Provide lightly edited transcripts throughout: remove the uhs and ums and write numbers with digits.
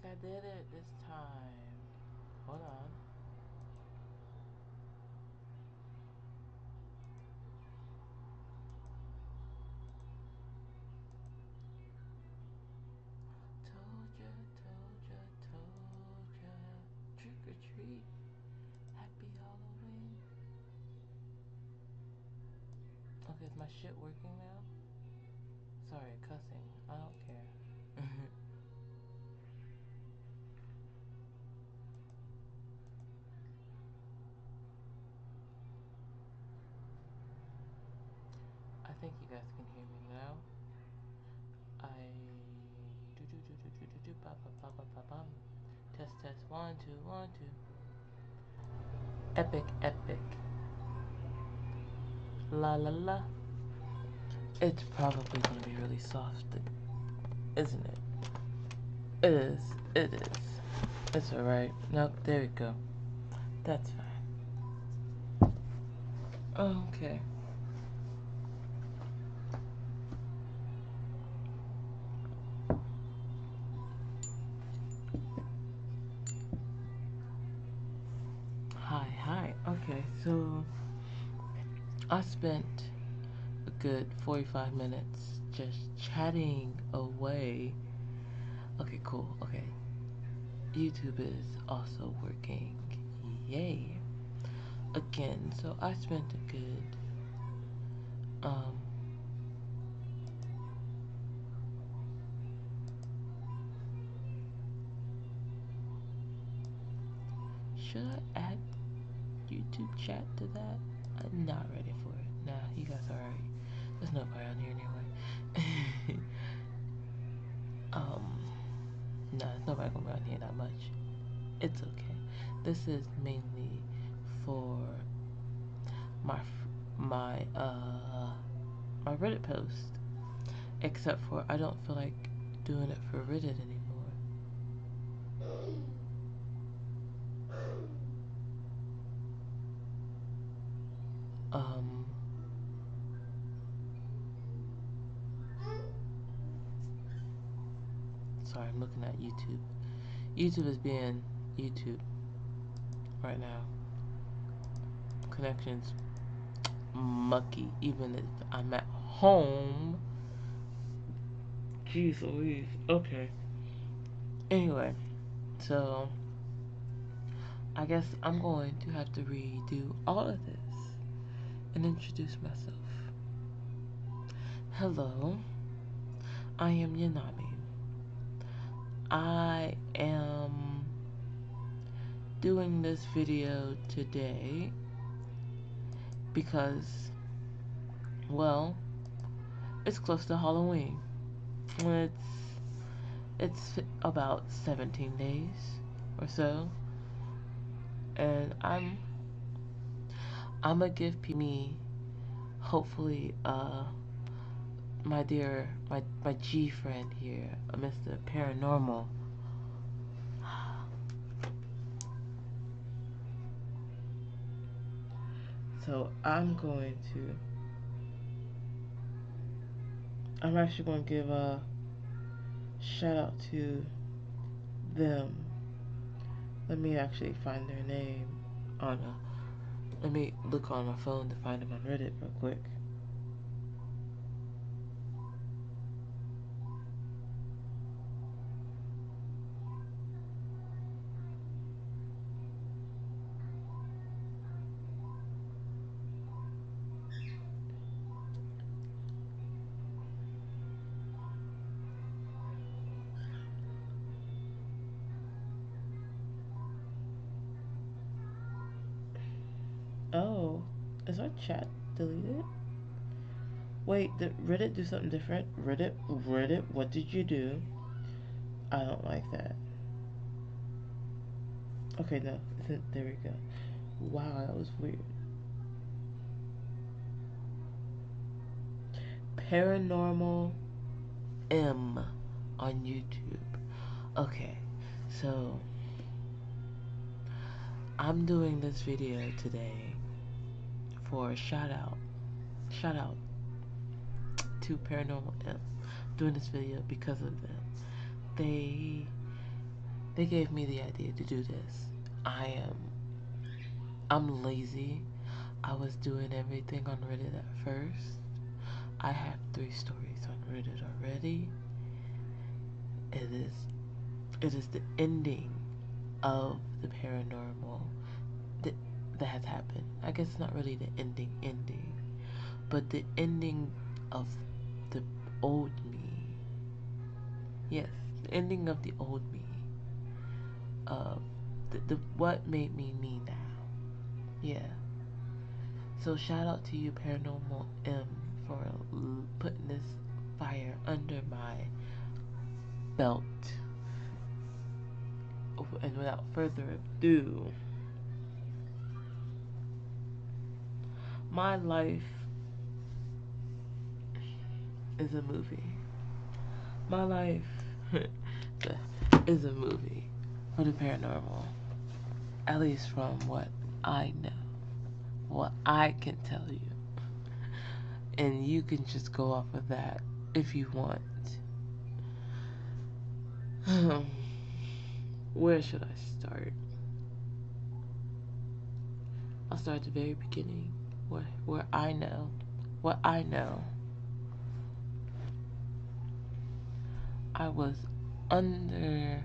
I did it this time. Hold on. Told ya, told ya, told ya. Trick or treat. Happy Halloween. Okay, is my shit working now? Sorry, cussing. I don't care. I think you guys can hear me now. I do do do do do do do ba ba ba ba ba bum. Test test 1 2 1 2. Epic epic. La la la. It's probably gonna be really soft, isn't it? It is. It is. It's alright. Nope, there we go. That's fine. Okay. Hi, hi. Okay, so I spent a good 45 minutes just chatting away. Okay, cool. Okay. YouTube is also working. Yay. Again, so I spent a good um should I add YouTube chat to that? I'm not ready for it. Nah, you guys are alright. There's nobody on here anyway. um nah, there's nobody gonna be on here that much. It's okay. This is mainly for my my Reddit post. Except for I don't feel like doing it for Reddit anymore. Um Sorry, I'm looking at YouTube. YouTube is being YouTube right now. Connections mucky, even if I'm at home. Jeez Louise. Okay. Anyway, so I guess I'm going to have to redo all of this and introduce myself. Hello, I am Yanami. I am doing this video today because, well, it's close to Halloween. It's it's about 17 days or so, and I'm gonna give me hopefully my G friend here, Mr. Paranormal. So I'm actually going to give a shout out to them. Let me actually find their name on let me look on my phone to find them on Reddit real quick. Oh, is our chat deleted? Wait, did Reddit do something different? Reddit, what did you do? I don't like that. Okay, no, there we go. Wow, that was weird. Paranormal M on YouTube. Okay, so I'm doing this video today for a shout out. Shout out to Paranormal M. Doing this video because of them. They They gave me the idea to do this. I'm lazy. I was doing everything on Reddit at first. I have 3 stories on Reddit already. It is the ending of the paranormal that has happened. I guess it's not really the ending, but the ending of the old me. Yes, the ending of the old me. Of the what made me me now. Yeah. So shout out to you, Paranormal M, for putting this fire under my belt. And without further ado, my life is a movie. My life is a movie for the paranormal. At least from what I know. What I can tell you. And you can just go off of that if you want. Where should I start? I'll start at the very beginning. Where I know. What I know. I was under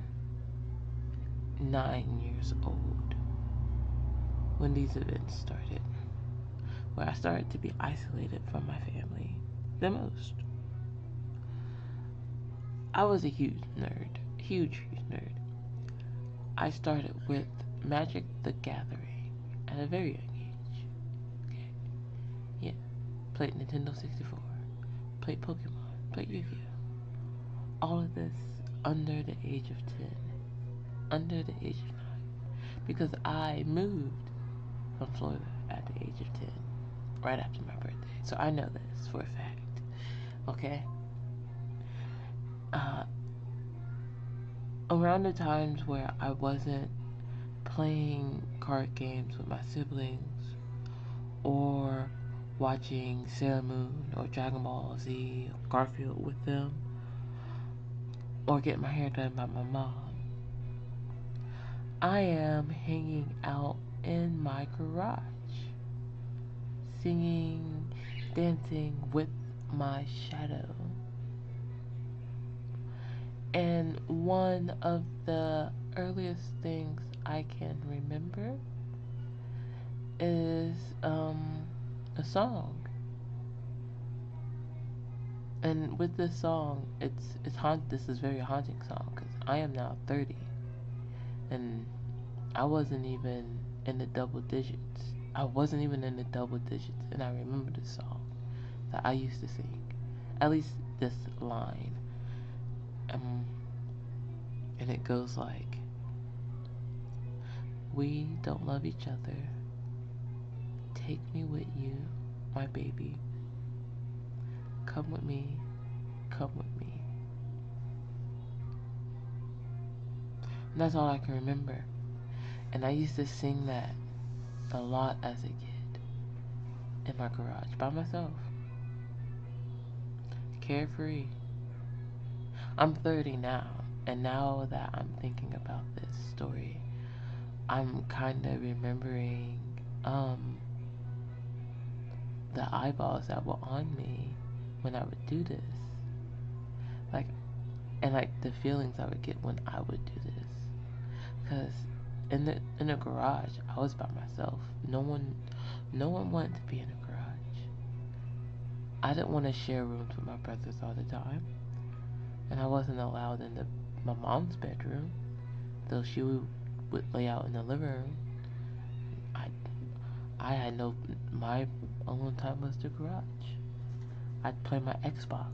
9 years old when these events started. Where I started to be isolated from my family the most. I was a huge nerd. Huge nerd. I started with Magic the Gathering at a very young age. Okay. Yeah. Played Nintendo 64. Played Pokemon. Played Yu-Gi-Oh! All of this under the age of 10. Under the age of 9. Because I moved from Florida at the age of 10. Right after my birthday. So I know this for a fact. Okay? Around the times where I wasn't playing card games with my siblings or watching Sailor Moon or Dragon Ball Z or Garfield with them or getting my hair done by my mom, I am hanging out in my garage singing, dancing with my shadow. And one of the earliest things I can remember is a song. And with this song, this is a very haunting song because I am now 30 and I wasn't even in the double digits. I wasn't even in the double digits, and I remember this song that I used to sing. At least this line. And it goes like, "We don't love each other. Take me with you, my baby. Come with me, come with me." And that's all I can remember. And I used to sing that a lot as a kid in my garage by myself. Carefree. I'm 30 now, and now that I'm thinking about this story, I'm kind of remembering the eyeballs that were on me when I would do this. Like the feelings I would get when I would do this. Cause in the garage, I was by myself. No one wanted to be in a garage. I didn't want to share rooms with my brothers all the time, and I wasn't allowed in my mom's bedroom, though she would lay out in the living room. I had my alone time was the garage. I'd play my Xbox,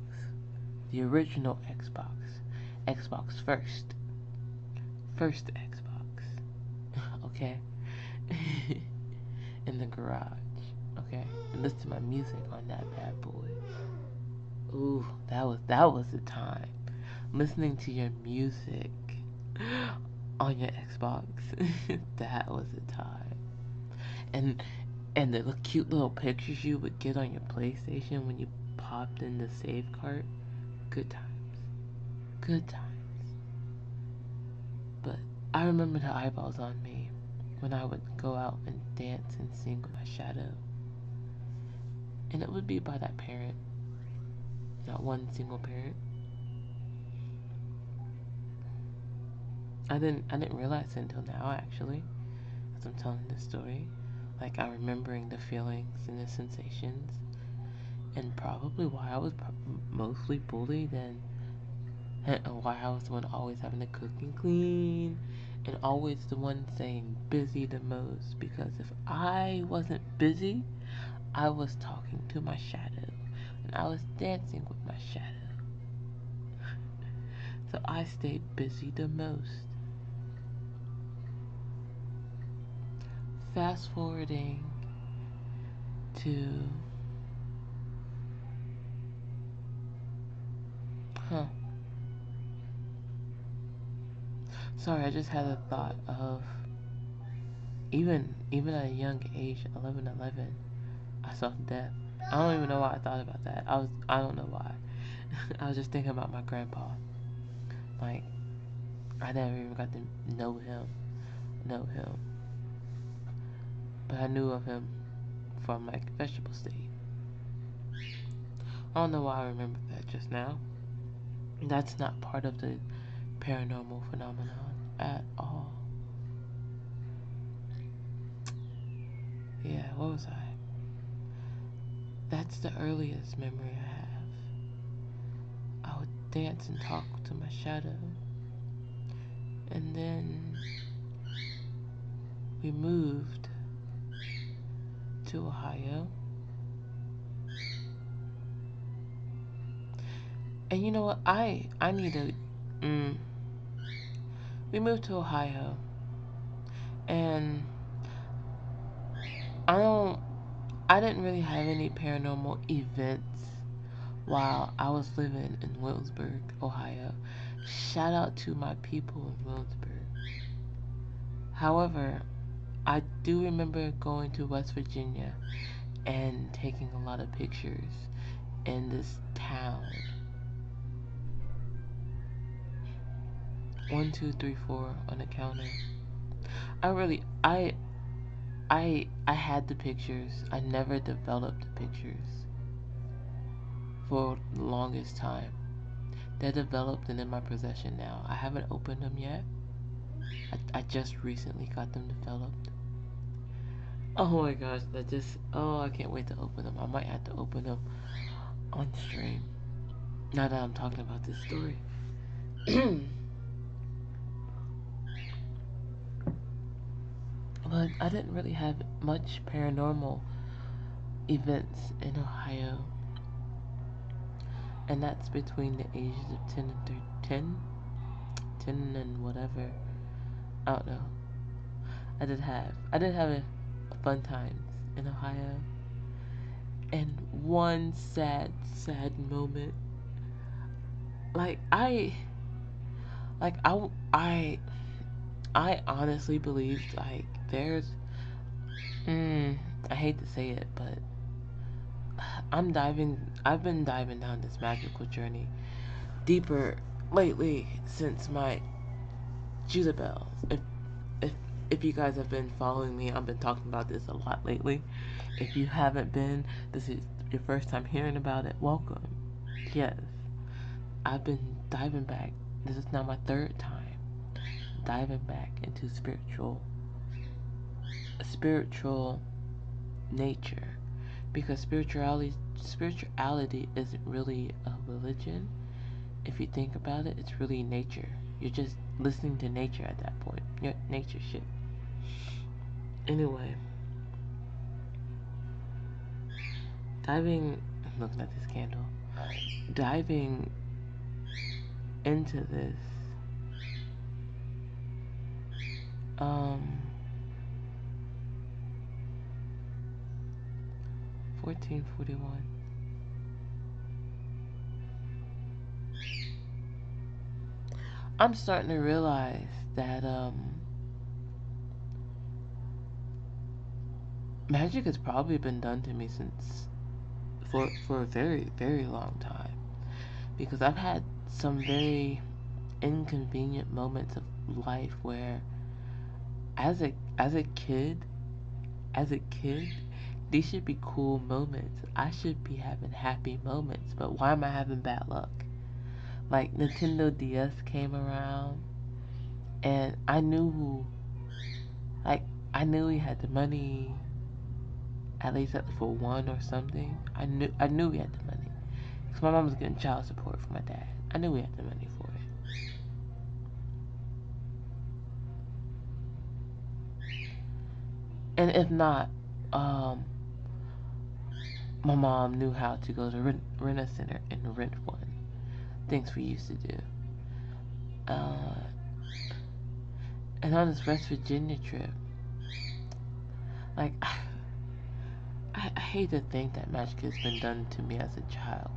the original Xbox first Xbox, okay, in the garage, okay, and listen to my music on that bad boy. Ooh, that was the time. Listening to your music on your Xbox, that was the time. And the cute little pictures you would get on your PlayStation when you popped in the save cart. Good times. Good times. But I remember the eyeballs on me when I would go out and dance and sing with my shadow. And it would be by that parent, not one single parent. I didn't realize it until now, actually, as I'm telling this story. Like, I'm remembering the feelings and the sensations, and probably why I was mostly bullied, and why I was the one always having to cook and clean, and always the one saying busy the most. Because if I wasn't busy, I was talking to my shadow, and I was dancing with my shadow. So I stayed busy the most. Fast forwarding to, huh. Sorry, I just had a thought of, even at a young age, 11, I saw death. I don't even know why I thought about that. I don't know why. I was just thinking about my grandpa. Like, I never even got to know him, but I knew of him from like vegetable state. I don't know why I remember that just now. That's not part of the paranormal phenomenon at all. Yeah, what was I? That's the earliest memory I have. I would dance and talk to my shadow. And then we moved to Ohio. And you know what? I need to. We moved to Ohio, and I don't. I didn't really have any paranormal events while I was living in Williamsburg, Ohio. Shout out to my people in Williamsburg. However, I do remember going to West Virginia and taking a lot of pictures in this town. 1, 2, 3, 4 on the counter. I really, I had the pictures. I never developed the pictures for the longest time. They're developed and in my possession now. I haven't opened them yet. I just recently got them developed. Oh my gosh, I can't wait to open them. I might have to open them on stream. Now that I'm talking about this story. But I didn't really have much paranormal events in Ohio. And that's between the ages of 10 and 13. 10 and whatever. I don't know. I did have a fun times in Ohio. And one sad moment. Like like I honestly believe like there's I hate to say it, but I've been diving down this magical journey deeper lately since my Jezebel. If if you guys have been following me, I've been talking about this a lot lately. If you haven't been, this is your first time hearing about it, welcome. Yes, I've been diving back. This is now my third time diving back into spiritual nature, because spirituality isn't really a religion. If you think about it, it's really nature. You're just listening to nature at that point. You're nature shit. Anyway, I'm looking at this candle. Diving into this, um, 1441. I'm starting to realize that, magic has probably been done to me since, for a very, very long time. Because I've had some very inconvenient moments of life where, as a kid, these should be cool moments. I should be having happy moments, but why am I having bad luck? Like, Nintendo DS came around, and I knew he had the money, at least for one or something. I knew he had the money, because my mom was getting child support from my dad. I knew he had the money for it. And if not, my mom knew how to go to rent a center and rent one. Things we used to do. And on this West Virginia trip, like, I hate to think that magic has been done to me as a child.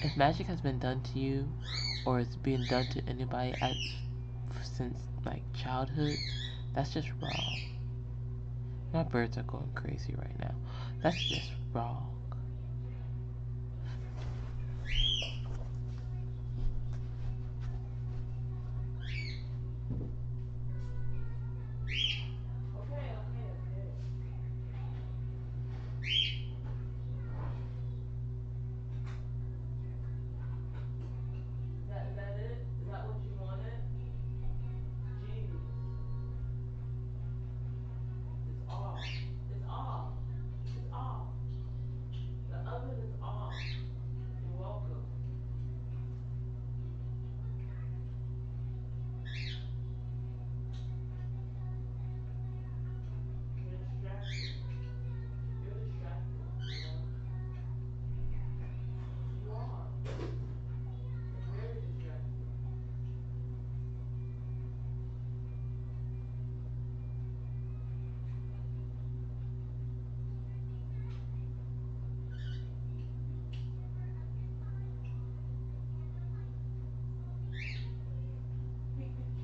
If magic has been done to you, or it's being done to anybody since like childhood, that's just wrong. My birds are going crazy right now. That's just wrong. Is that it? Is that what you wanted? Jeez. It's off. It's off. It's off. The oven is off. You're welcome. You're distracted. You're distracted. You know? You are. You're very distracted. Pikachu.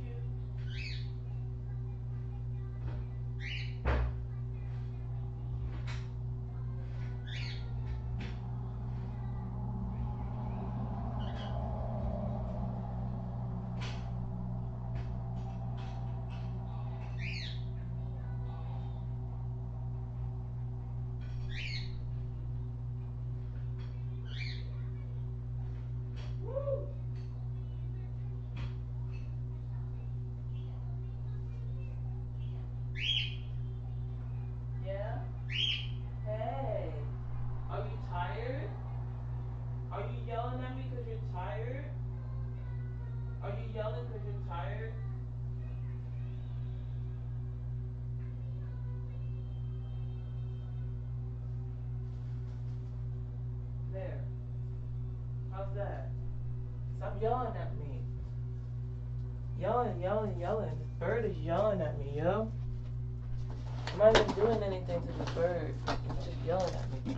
Woo! Yeah? Hey. Are you tired? Are you yelling at me because you're tired? Are you yelling because you're tired? There. How's that? Stop yelling at me. Yelling, yelling, yelling. This bird is yelling at me, yo. I'm not even doing anything to the bird. It's just yelling at me.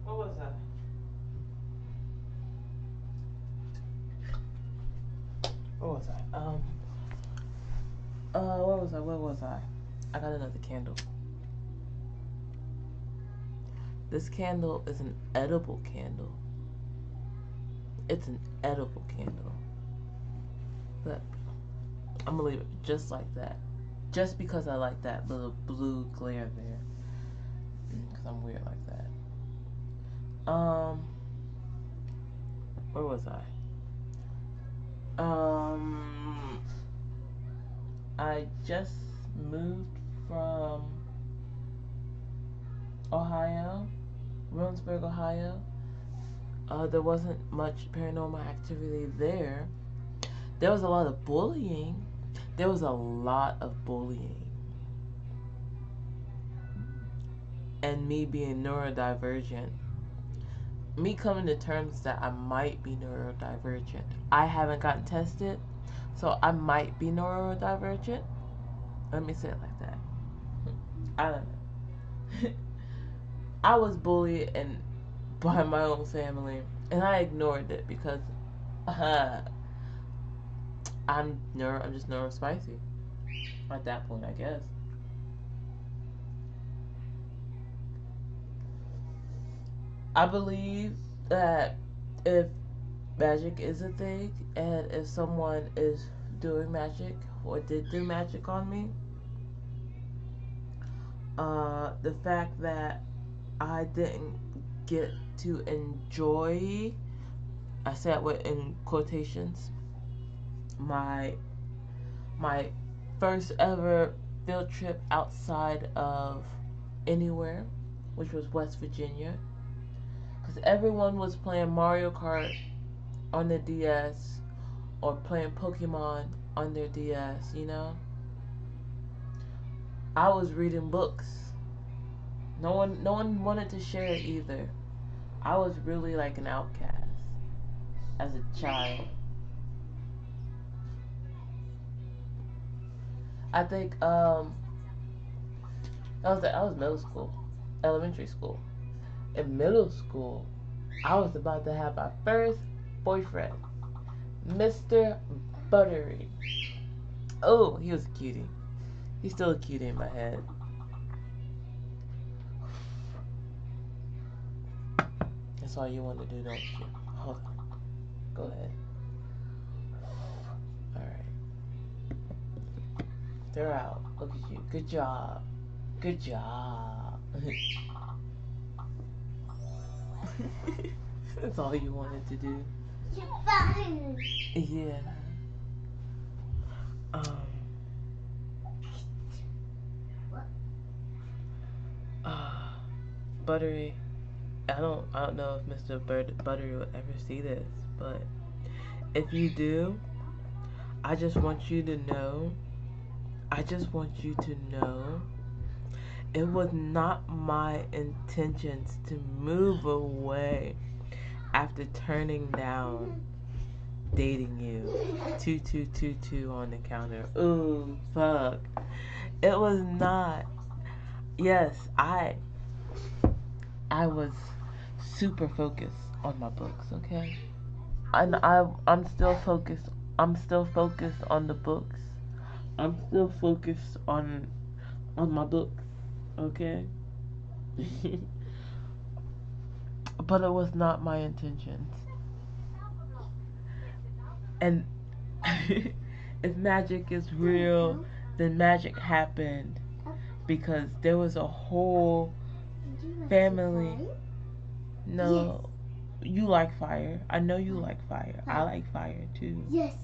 What was that? What was I? Where was I? I got another candle. This candle is an edible candle. It's an edible candle. But I'm gonna leave it just like that. Just because I like that little blue glare there. Because I'm weird like that. Where was I? I just moved from Ohio, Williamsburg, Ohio. There wasn't much paranormal activity there. There was a lot of bullying. There was a lot of bullying. And me being neurodivergent. Me coming to terms that I might be neurodivergent. I haven't gotten tested, so I might be neurodivergent. Let me say it like that. I don't know. I was bullied by my own family, and I ignored it because I'm just neurospicy at that point, I guess. I believe that if magic is a thing, and if someone is doing magic or did do magic on me, the fact that I didn't get to enjoy, I say it in quotations, my first ever field trip outside of anywhere, which was West Virginia, because everyone was playing Mario Kart on the DS or playing Pokemon on their DS, you know? I was reading books. No one wanted to share it either. I was really like an outcast as a child. I think I was middle school, elementary school. In middle school, I was about to have my first boyfriend, Mr. Buttery. Oh, he was a cutie. He's still a cutie in my head. That's all you want to do, don't you? Hold on. Go ahead. Alright. They're out. Look at you. Good job. Good job. That's all you wanted to do. Yeah. Buttery. I don't know if Mr. Buttery will ever see this, but if you do, I just want you to know. It was not my intentions to move away after turning down dating you. 2222 on the counter. Ooh, fuck. It was not. Yes, I was super focused on my books, okay? And I'm still focused. I'm still focused on the books. I'm still focused on my books, okay? But it was not my intentions. And if magic is real, then magic happened because there was a whole family. No, you like fire. I know you like fire. I like fire too. Yes.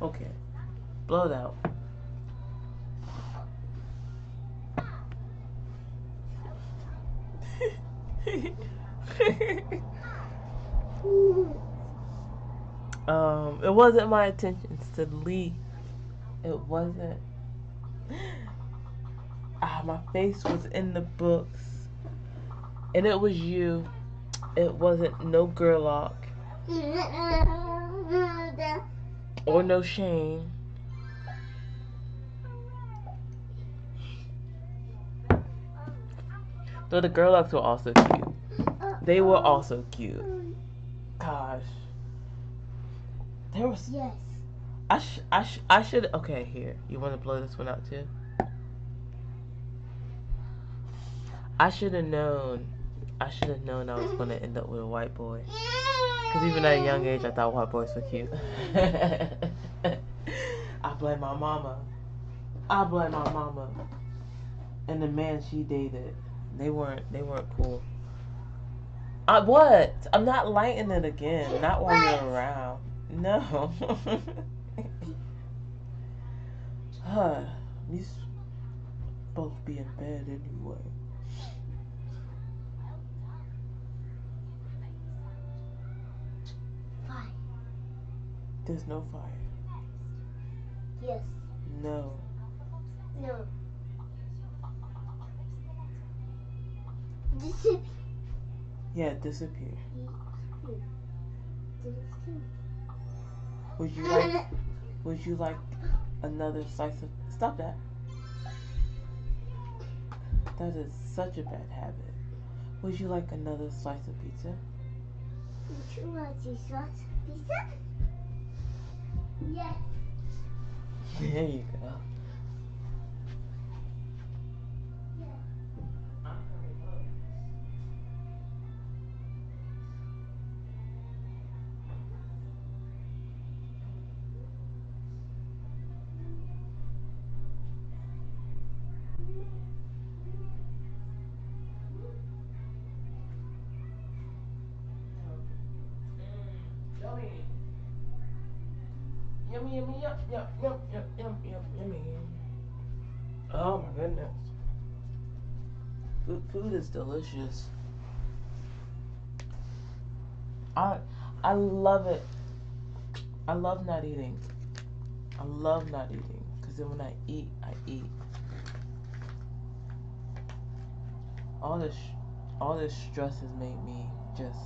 Okay, blow it out. It wasn't my intentions to leave. It wasn't. My face was in the books. And it was you. It wasn't no Gerlach. Or no Shane. Though the Gerlachs were also cute. They were also cute. Gosh. There was... Yes. I should... Okay, here. You want to blow this one out too? I should have known I was going to end up with a white boy. Because even at a young age, I thought white boys were cute. I blame my mama. And the man she dated. They weren't cool. What? I'm not lighting it again. Not while you're around. No. We supposed to be in bed anyway. Fire. There's no fire. Yes. No. No. Disappear. Yeah, disappear. Would you like another slice of... Stop that. That is such a bad habit. Would you like another slice of pizza? Would you like to slice pizza? Yes. There you go. Yummy, yummy, yum, yum, yum, yum, yum, yum, yummy. Oh my goodness. Food is delicious. I love it. I love not eating. I love not eating. Because then when I eat, I eat. All this stress has made me just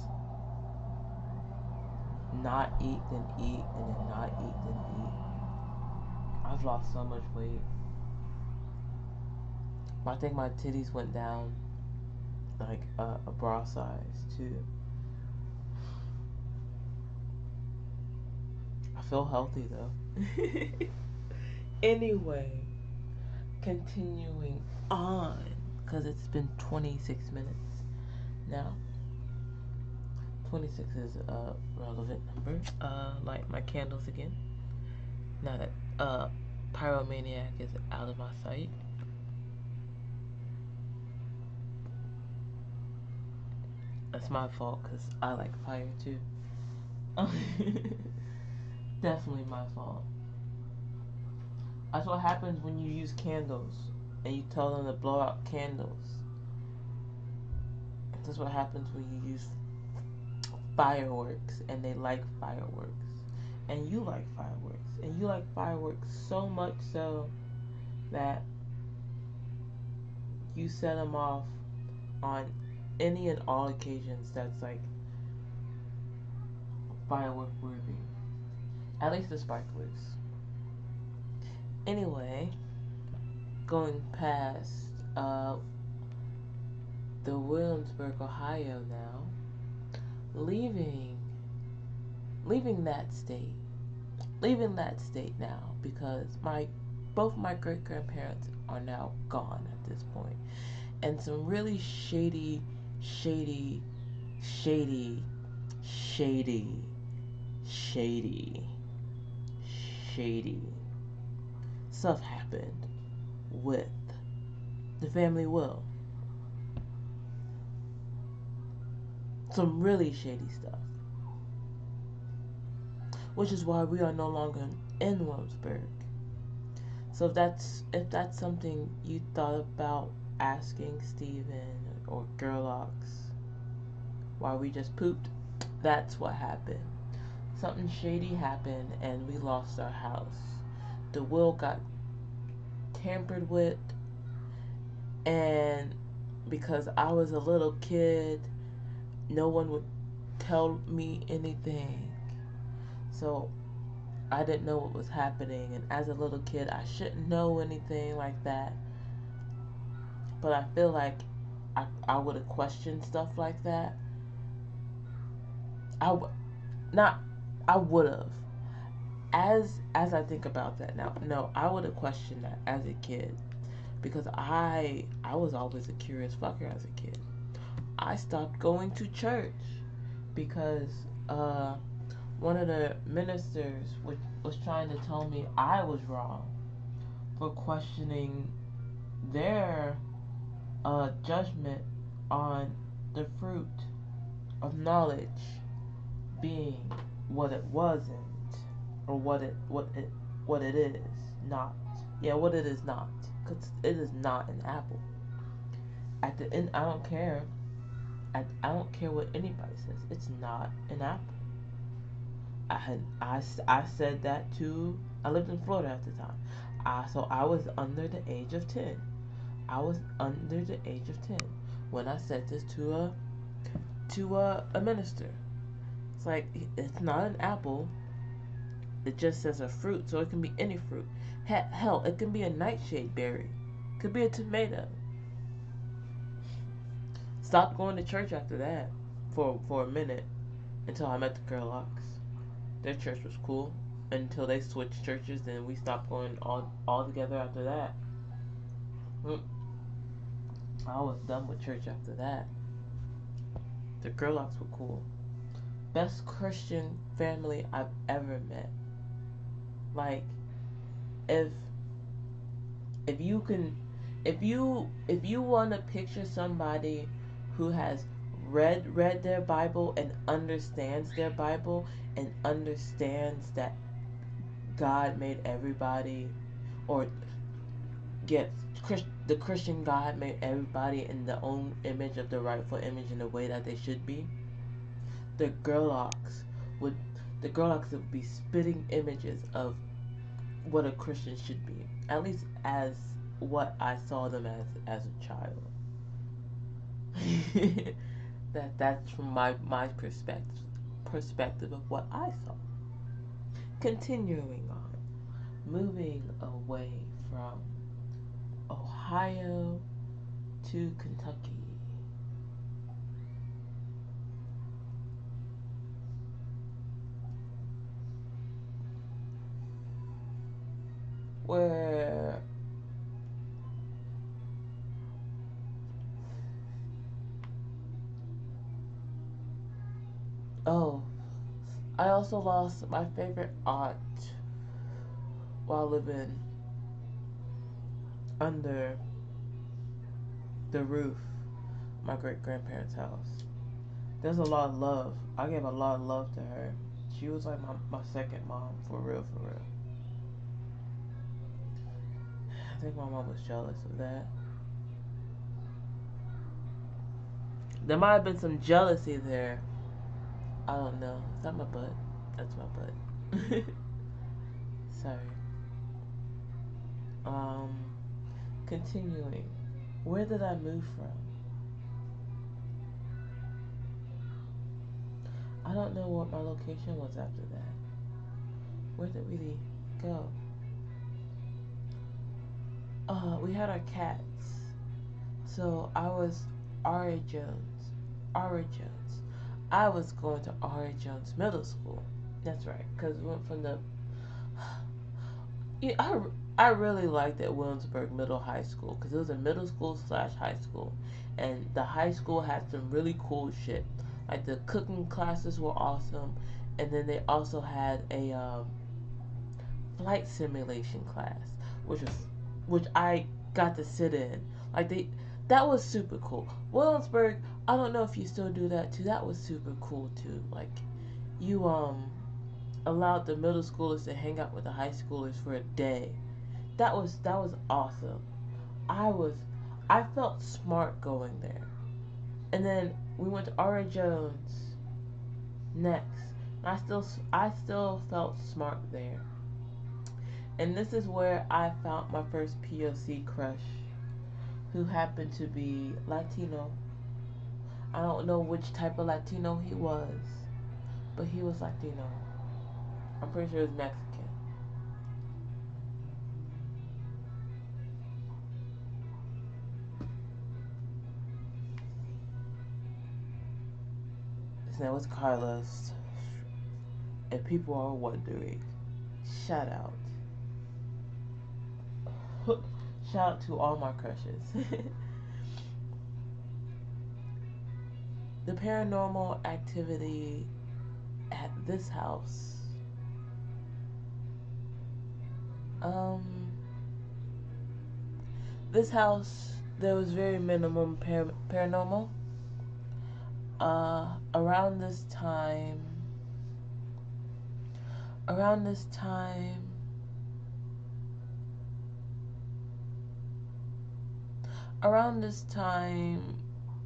not eat, then eat, and then not eat, then eat. I've lost so much weight. I think my titties went down like a bra size too. I feel healthy though. Anyway, continuing on, because it's been 26 minutes now. 26 is a relevant number. Light my candles again. Now that Pyromaniac is out of my sight. That's my fault because I like fire too. Definitely my fault. That's what happens when you use candles and you tell them to blow out candles. That's what happens when you use fireworks and they like fireworks. And you like fireworks. And you like fireworks so much so that you set them off on any and all occasions that's like firework worthy. At least the sparklers. Anyway, going past the Williamsburg, Ohio now, leaving that state. Leaving that state now because both my great grandparents are now gone at this point. And some really shady stuff happened with the family will. Some really shady stuff. Which is why we are no longer in Williamsburg. So if that's something you thought about asking Steven or Gerlachs why we just pooped, that's what happened. Something shady happened and we lost our house. The will got tampered with, and because I was a little kid, no one would tell me anything. So I didn't know what was happening, and as a little kid I shouldn't know anything like that. But I feel like I would have questioned stuff like that. I would have. As I think about that now, no, I would have questioned that as a kid because I was always a curious fucker as a kid. I stopped going to church because one of the ministers was trying to tell me I was wrong for questioning their judgment on the fruit of knowledge being what it wasn't, or what it is not. Yeah, what it is not, because it is not an apple. At the end, I don't care. I don't care what anybody says. It's not an apple. I said that too. I lived in Florida at the time. So I was under the age of 10. I was under the age of 10 when I said this to a minister. It's like, it's not an apple. It just says a fruit, so it can be any fruit. Hell, it can be a nightshade berry. It could be a tomato. Stopped going to church after that for a minute until I met the Gerlachs. Their church was cool until they switched churches. Then we stopped going all together after that. I was done with church after that. The Gerlachs were cool. Best Christian family I've ever met. Like, if you want to picture somebody who has read their Bible and understands their Bible and understands that God made everybody, or the Christian God made everybody in their own image, of the rightful image, in the way that they should be. The Gerlachs would be spitting images of what a Christian should be, at least as what I saw them as a child. That's from my perspective of what I saw. Continuing on, moving away from Ohio to Kentucky. Where I also lost my favorite aunt while living under the roof of my great grandparents' house. There's a lot of love. I gave a lot of love to her. She was like my second mom, for real, for real. I think my mom was jealous of that. There might have been some jealousy there. I don't know. Is that my butt? That's my butt. Sorry. Continuing. Where did I move from? I don't know what my location was after that. Where did we go? We had our cats. So I was R.A. Jones. R.A. Jones. I was going to R.A. Jones Middle School. That's right, because we went from the... I really liked that Williamsburg Middle High School, because it was a middle school / high school. And the high school had some really cool shit. Like, the cooking classes were awesome. And then they also had a flight simulation class, which I got to sit in. Like, that was super cool. Williamsburg, I don't know if you still do that too. That was super cool too. Like, you allowed the middle schoolers to hang out with the high schoolers for a day. That was awesome. I felt smart going there. And then we went to R.A. Jones next. I still felt smart there. And this is where I found my first POC crush, who happened to be Latino. I don't know which type of Latino he was, but he was Latino. I'm pretty sure he was Mexican. His name was Carlos. And people are wondering, shout out. Shout out to all my crushes. The paranormal activity at this house. This house, there was very minimum paranormal. Around this time,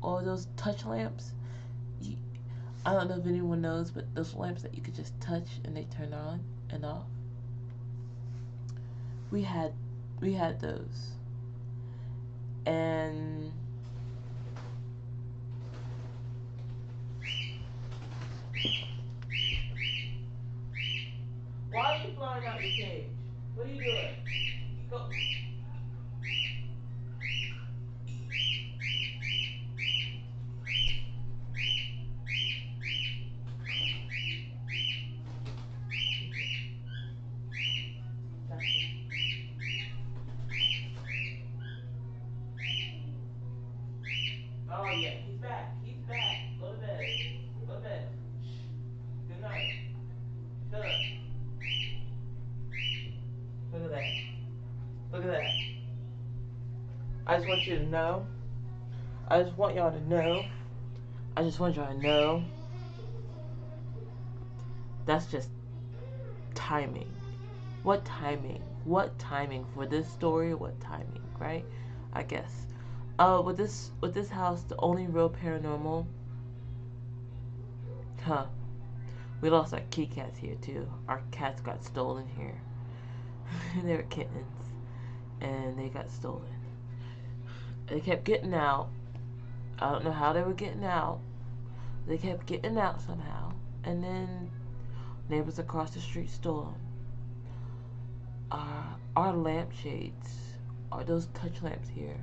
all those touch lamps. I don't know if anyone knows, but those lamps that you could just touch and they turn on and off. We had those. And why are you flying out your cage? What are you doing? Go. just want you to know. I just want y'all to know. I just want y'all to know. That's just timing. What timing? What timing for this story? What timing, right? I guess. With this house, the only real paranormal. Huh. We lost our key cats here too. Our cats got stolen here. They were kittens, and they got stolen. They kept getting out. I don't know how they were getting out. They kept getting out somehow, and then neighbors across the street stole them. Our lampshades, are those touch lamps here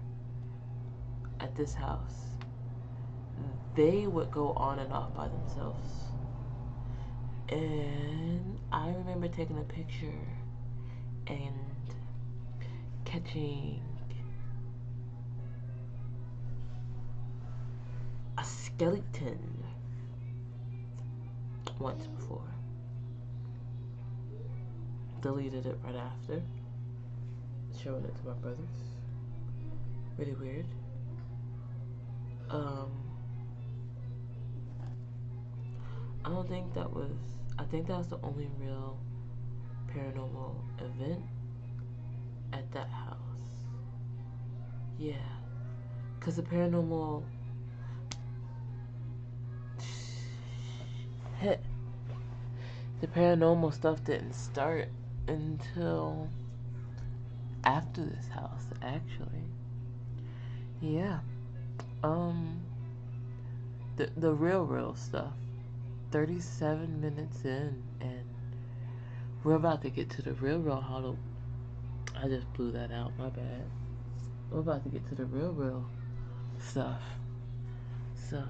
at this house, they would go on and off by themselves. And I remember taking a picture and catching a skeleton once before. Deleted it right after, showing it to my brothers. Really weird. I don't think that was, I think that was the only real paranormal event at that house. Yeah. Because the paranormal, the paranormal stuff didn't start until after this house, actually. Yeah. The real stuff. 37 minutes in, and we're about to get to the real hollow. I just blew that out, my bad. We're about to get to the real stuff. So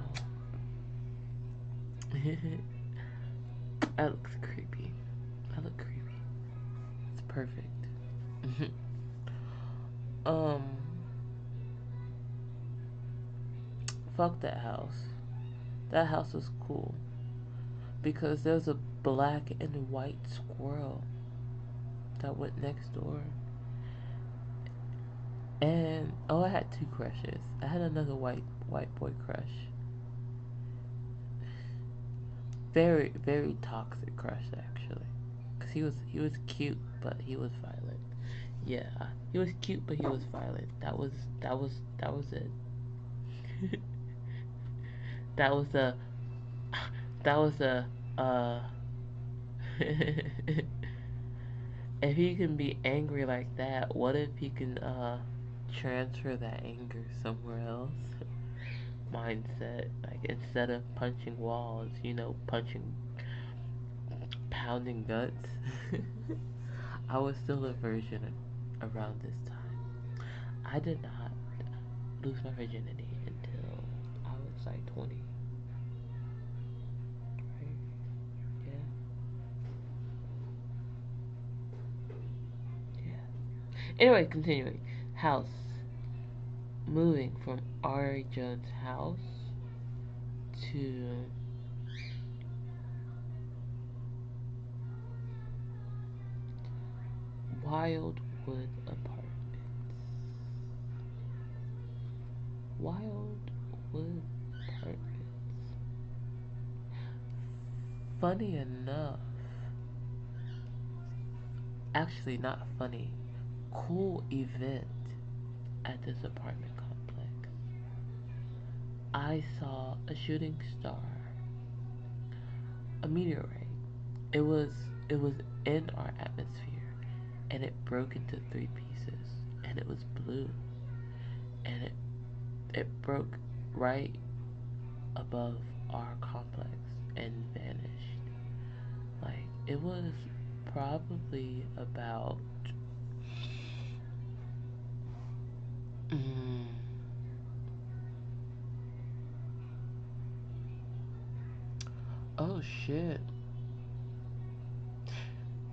that looks creepy. That looks creepy. It's perfect. Fuck that house. That house was cool because there's a black and white squirrel that went next door. And I had two crushes. I had another white boy crush. Very, very toxic crush, actually. Cause he was cute, but he was violent. Yeah, he was cute, but he was violent. That was it. that was a if he can be angry like that, what if he can transfer that anger somewhere else? Mindset, like instead of punching walls, pounding guts. I was still a virgin around this time. I did not lose my virginity until I was like 20. Right? Yeah. Yeah. Anyway, continuing. House. Moving from R.A. Jones' house to Wildwood Apartments. Wildwood Apartments. Funny enough, actually not funny, cool event at this apartment complex. I saw a shooting star, a meteorite. It was in our atmosphere, and it broke into three pieces, and it was blue, and it broke right above our complex and vanished. Like, it was probably about oh shit.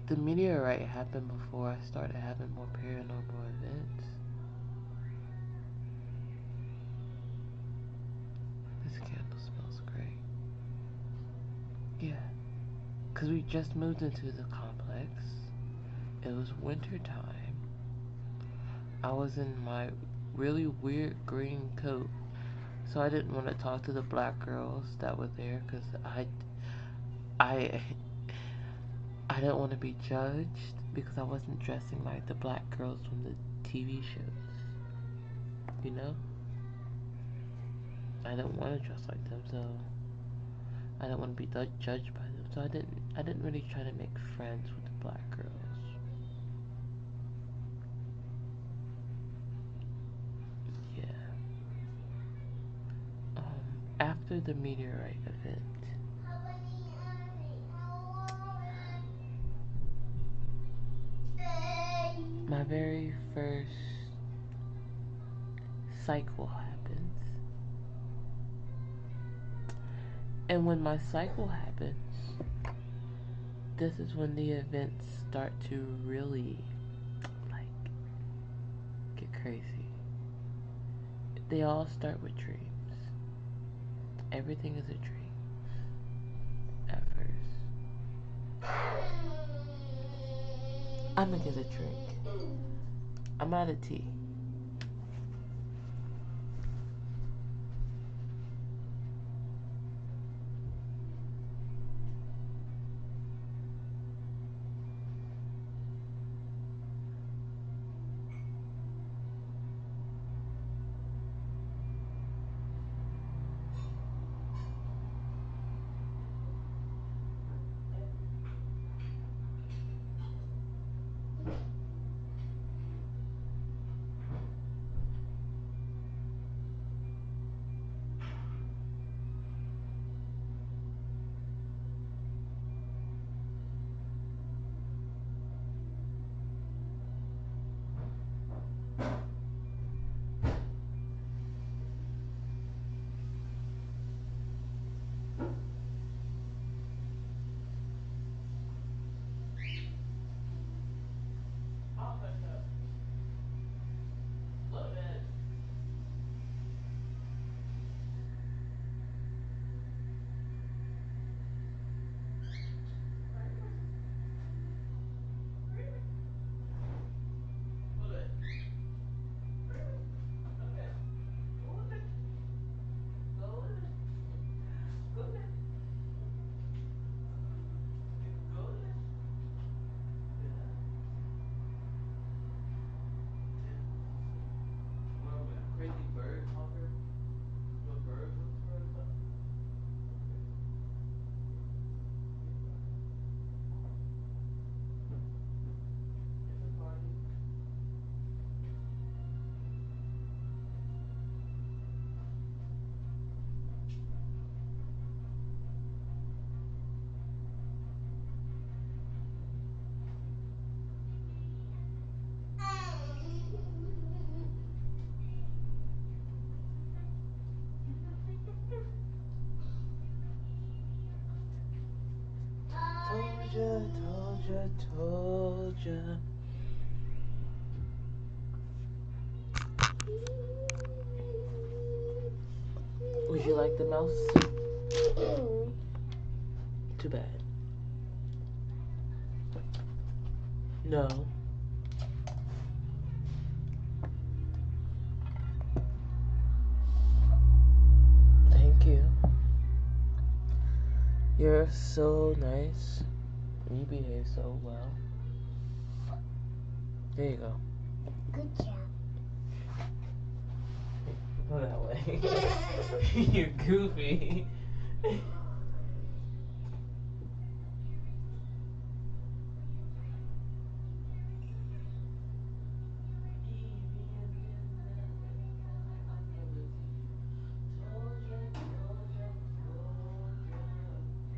The meteorite happened before I started having more paranormal events. This candle smells great. Yeah. Because we just moved into the complex. It was winter time. I was in my really weird green coat. So I didn't want to talk to the black girls that were there because I, I didn't want to be judged because I wasn't dressing like the black girls from the TV shows. You know, I didn't want to dress like them, so I didn't want to be judged by them. So I didn't really try to make friends with the black girls. Yeah. After the meteorite event, my very first cycle happens. And when my cycle happens, this is when the events start to really, like, get crazy. They all start with dreams. Everything is a dream at first. I'm gonna get a drink. I'm out of tea. I'll catch up. Little bit. Little bit. Okay. Go with it. Go with it. Go with it. Go with it. Yeah. Yeah. What am I, a crazy bird talker? What bird? What's the bird called? Okay. It's a party. Told ya, told ya, told ya. Would you like the mouse? Too bad. No. Thank you. You're so nice. You behave so well. There you go. Good job. Go that way. You're goofy.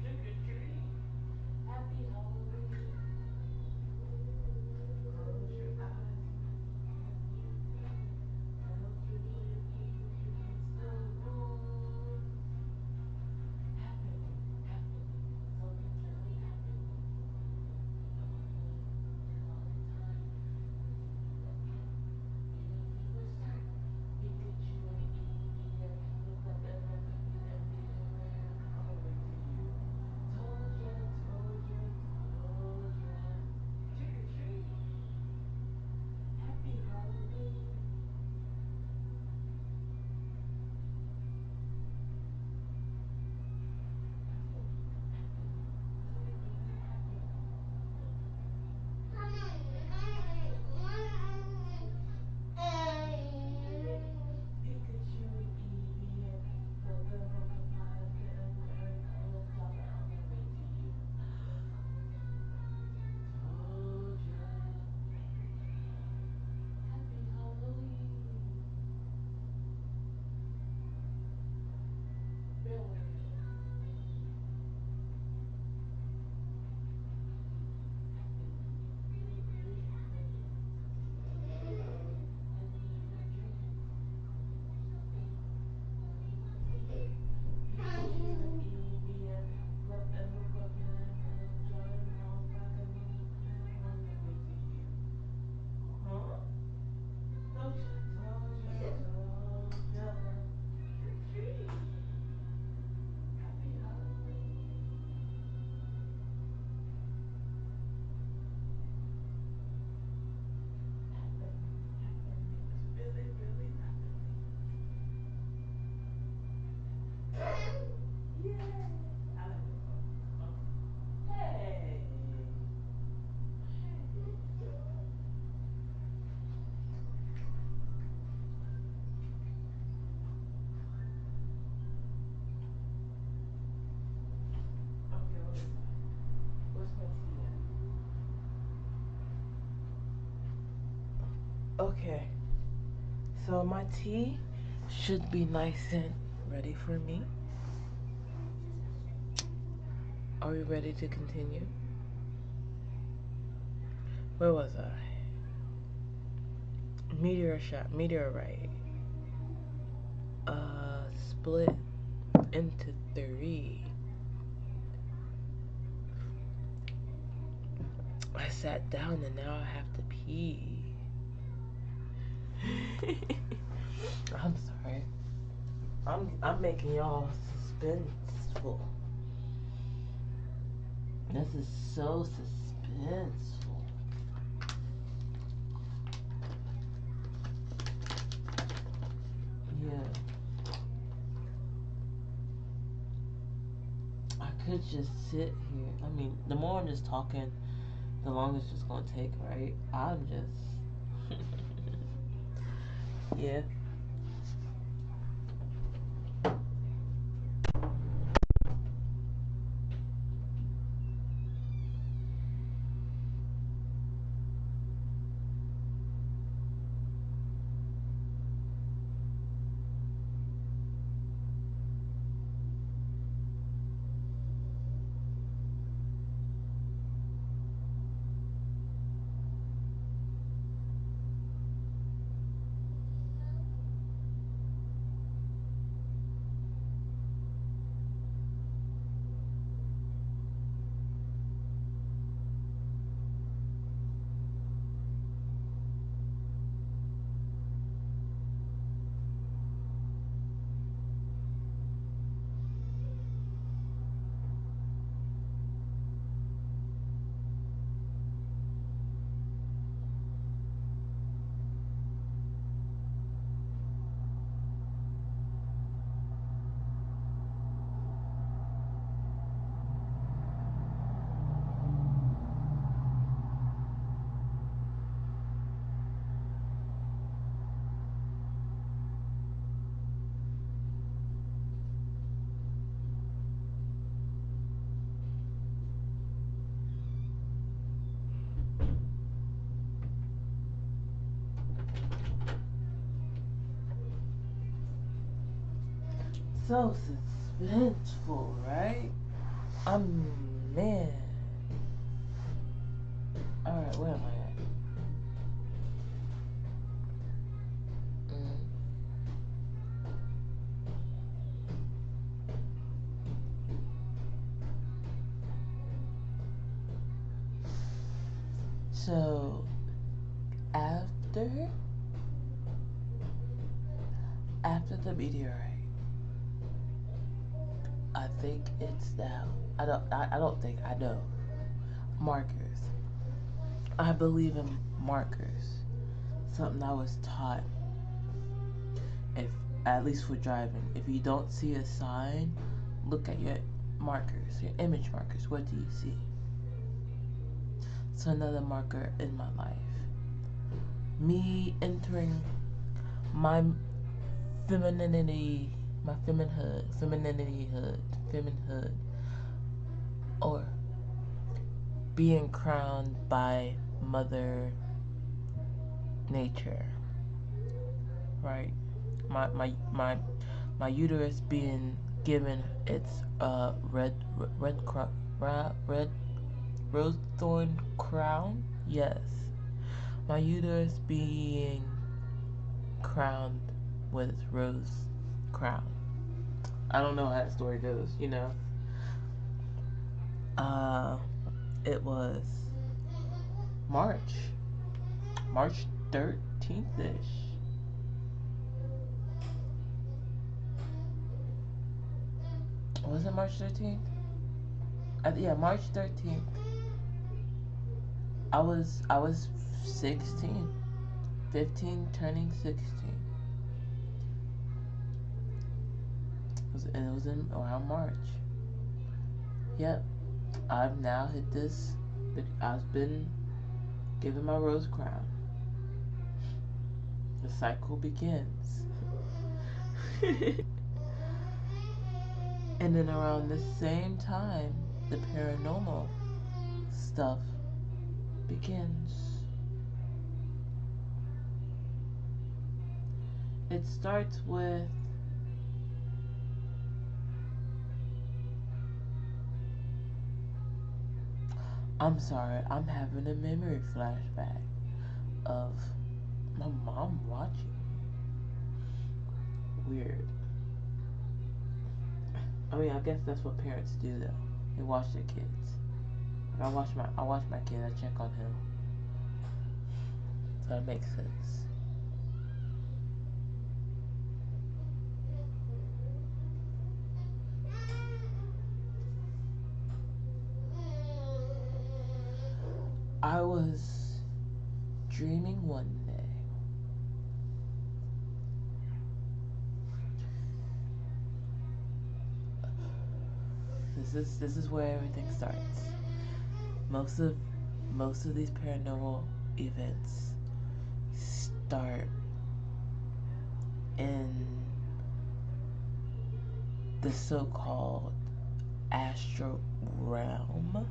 Trick or treat. Happy Halloween. Close your eyes and you can help your little people to get so warm. Okay, so my tea should be nice and ready for me. Are we ready to continue? Where was I? Meteorite. Split into 3. I sat down and now I have to pee. I'm sorry. I'm making y'all suspenseful. This is so suspenseful. Yeah. I could just sit here. I mean, the more I'm just talking, the longer it's just gonna take, right? I'm just yeah. So suspenseful, right? Man. Alright, where am I at? Mm. So after the meteorite, I think it's now. I don't think I know. Markers. I believe in markers. Something I was taught. If at least for driving, if you don't see a sign, look at your markers, your image markers. What do you see? So another marker in my life. Me entering my femininity, my feminityhood, or being crowned by Mother Nature, right? My uterus being given its red rose thorn crown. Yes, my uterus being crowned with its rose crown. I don't know how that story goes, you know. It was March 13th-ish. Was it March 13th? Yeah, March 13th. I was 16, 15, turning 16. It was in around March. Yep, I've now hit this. I've been given my rose crown. The cycle begins. And then around the same time, the paranormal stuff begins. It starts with I'm sorry, I'm having a memory flashback of my mom watching. Weird. I mean, I guess that's what parents do though. They watch their kids. I watch my kid, I check on him. So that makes sense. I was dreaming one day. This is where everything starts. Most of these paranormal events start in the so-called astral realm,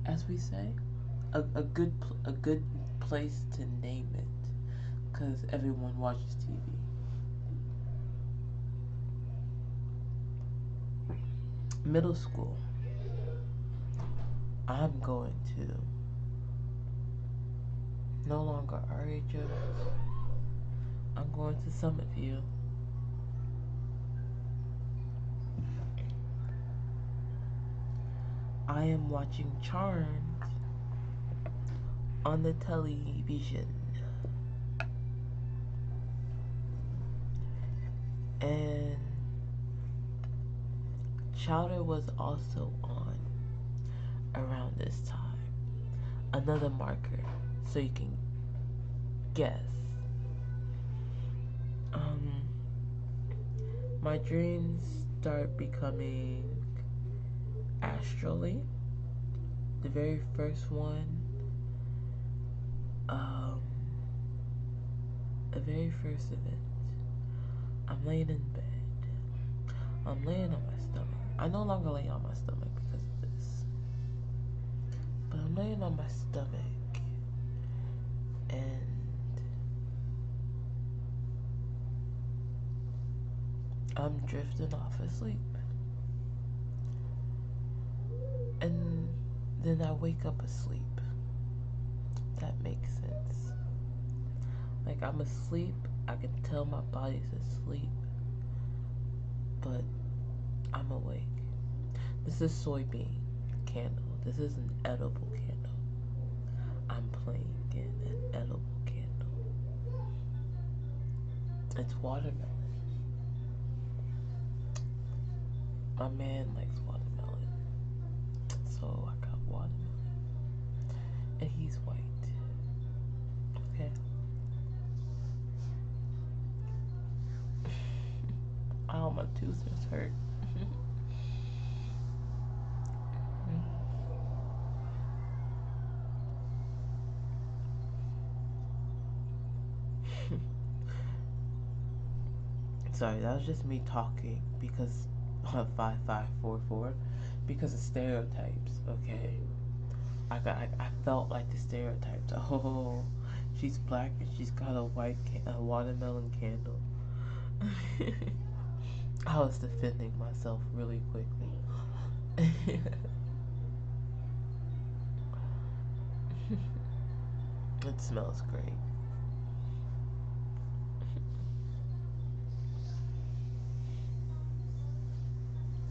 as we say. A good place to name it, because everyone watches TV. Middle school. I'm going to no longer RHS. I'm going to Summit View. I am watching Charmed on the television. And Chowder was also on around this time. Another marker so you can guess. My dreams start becoming astrally. The very first one, the very first event, I'm laying in bed. I'm laying on my stomach. I no longer lay on my stomach because of this. But I'm laying on my stomach and I'm drifting off asleep. And then I wake up asleep. That makes sense. Like I'm asleep, I can tell my body's asleep, but I'm awake. This is soybean candle. This is an edible candle. I'm playing in an edible candle. It's watermelon. My man likes watermelon, so I got watermelon. And he's white. Okay. Oh, my tooth is hurt. Sorry, that was just me talking because 5544 because of stereotypes, okay? I felt like the stereotypes. Oh, she's black and she's got a a watermelon candle. I was defending myself really quickly. It smells great.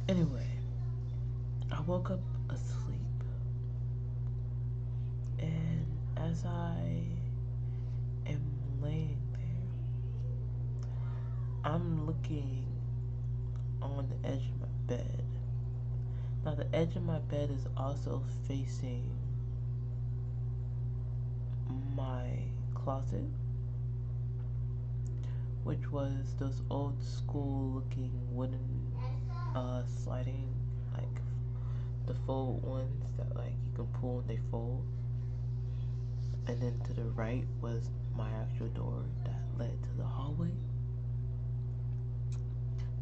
Anyway, I woke up asleep, and as I am laying there, I'm looking on the edge of my bed. Now, the edge of my bed is also facing my closet, which was those old school looking wooden sliding, like the fold ones that like you can pull and they fold. And then to the right was my actual door that led to the hallway.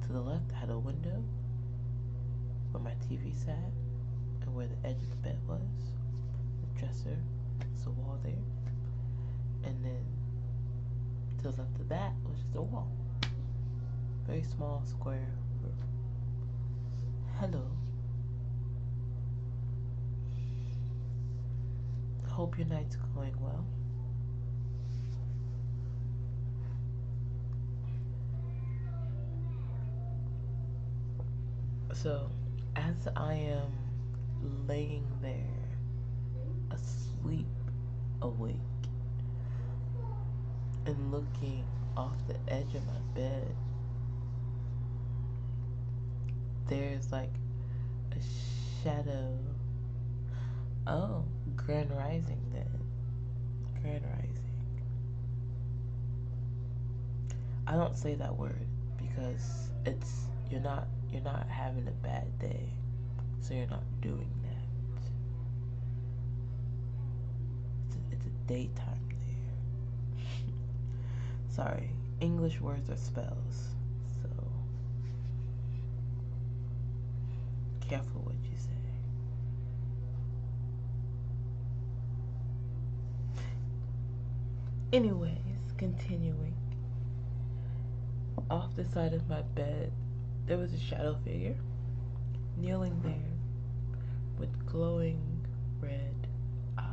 To the left I had a window where my TV sat and where the edge of the bed was. The dresser, it's the wall there. And then to to the left of that was just a wall. Very small square room. Hello. Hope your night's going well. So, as I am laying there, asleep, awake, and looking off the edge of my bed, there's like a shadow. Oh, Grand Rising then. Grand Rising. I don't say that word because you're not having a bad day, so you're not doing that. It's a daytime there. Sorry, English words are spells, so careful what you say. Anyways, continuing. Off the side of my bed, there was a shadow figure kneeling there with glowing red eyes.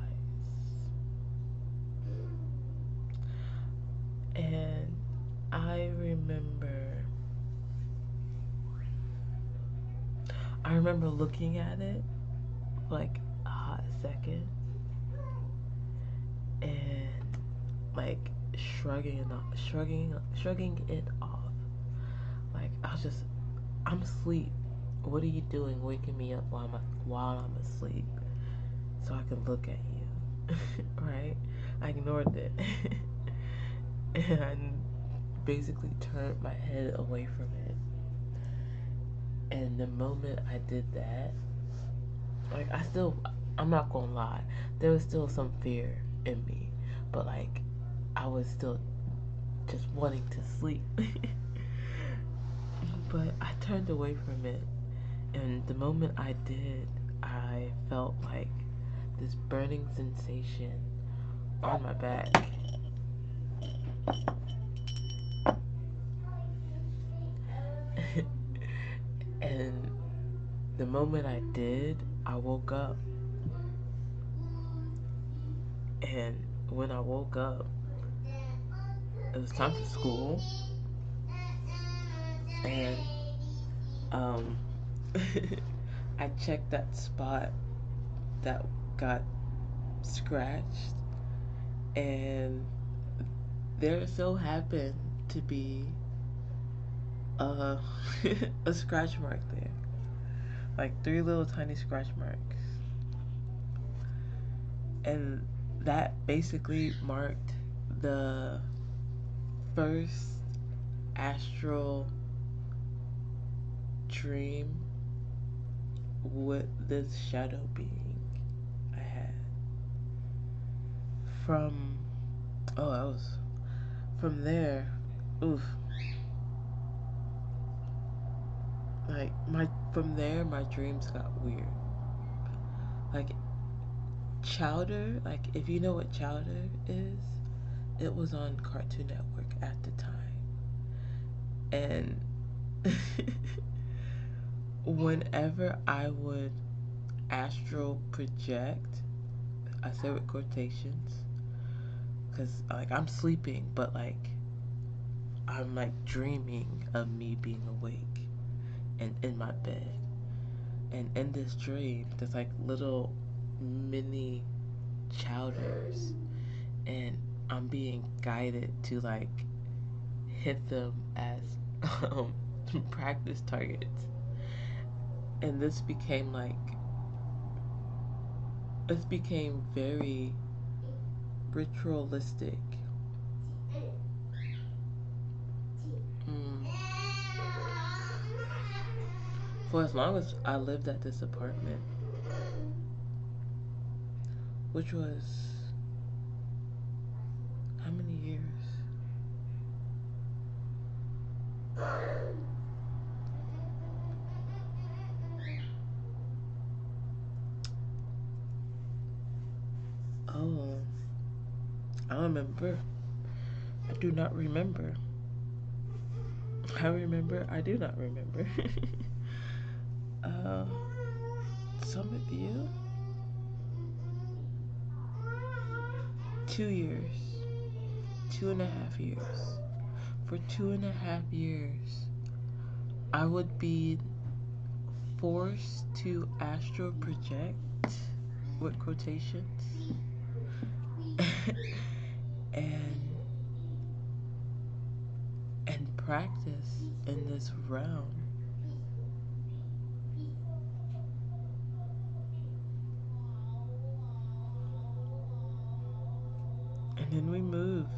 And I remember looking at it like a hot second and like shrugging it off. Like I'm asleep. What are you doing waking me up while I'm asleep so I can look at you? Right? I ignored it. And I basically turned my head away from it. And the moment I did that, like I'm not gonna lie, there was still some fear in me, but like I was still just wanting to sleep. But I turned away from it, and the moment I did, I felt like this burning sensation on my back. And the moment I did, I woke up. And when I woke up, it was time for school. And I checked that spot that got scratched, and there so happened to be a scratch mark there, like 3 little tiny scratch marks, and that basically marked the first astral dream with this shadow being I had from from there. Oof. Like from there my dreams got weird. Like Chowder, like if you know what Chowder is, it was on Cartoon Network at the time. And whenever I would astral project, I say with quotations, because like I'm sleeping, but like I'm like dreaming of me being awake and in my bed. And in this dream, there's like little mini Chowders, and I'm being guided to like hit them as practice targets. And this became very ritualistic. Mm. For as long as I lived at this apartment, which was how many years? Oh, I don't remember. do not remember. I remember, I do not remember. uh, Summit View? 2 years. 2.5 years. For 2.5 years, I would be forced to astral project with quotations and practice in this realm. And then we moved.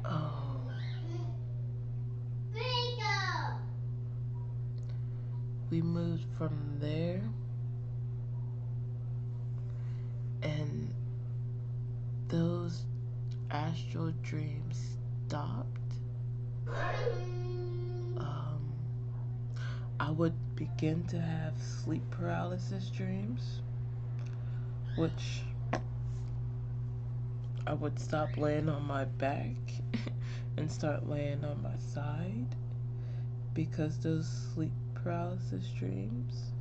Oh. We moved from there, and those astral dreams stopped. I would begin to have sleep paralysis dreams, which I would stop laying on my back and start laying on my side, because those sleep paralysis dreams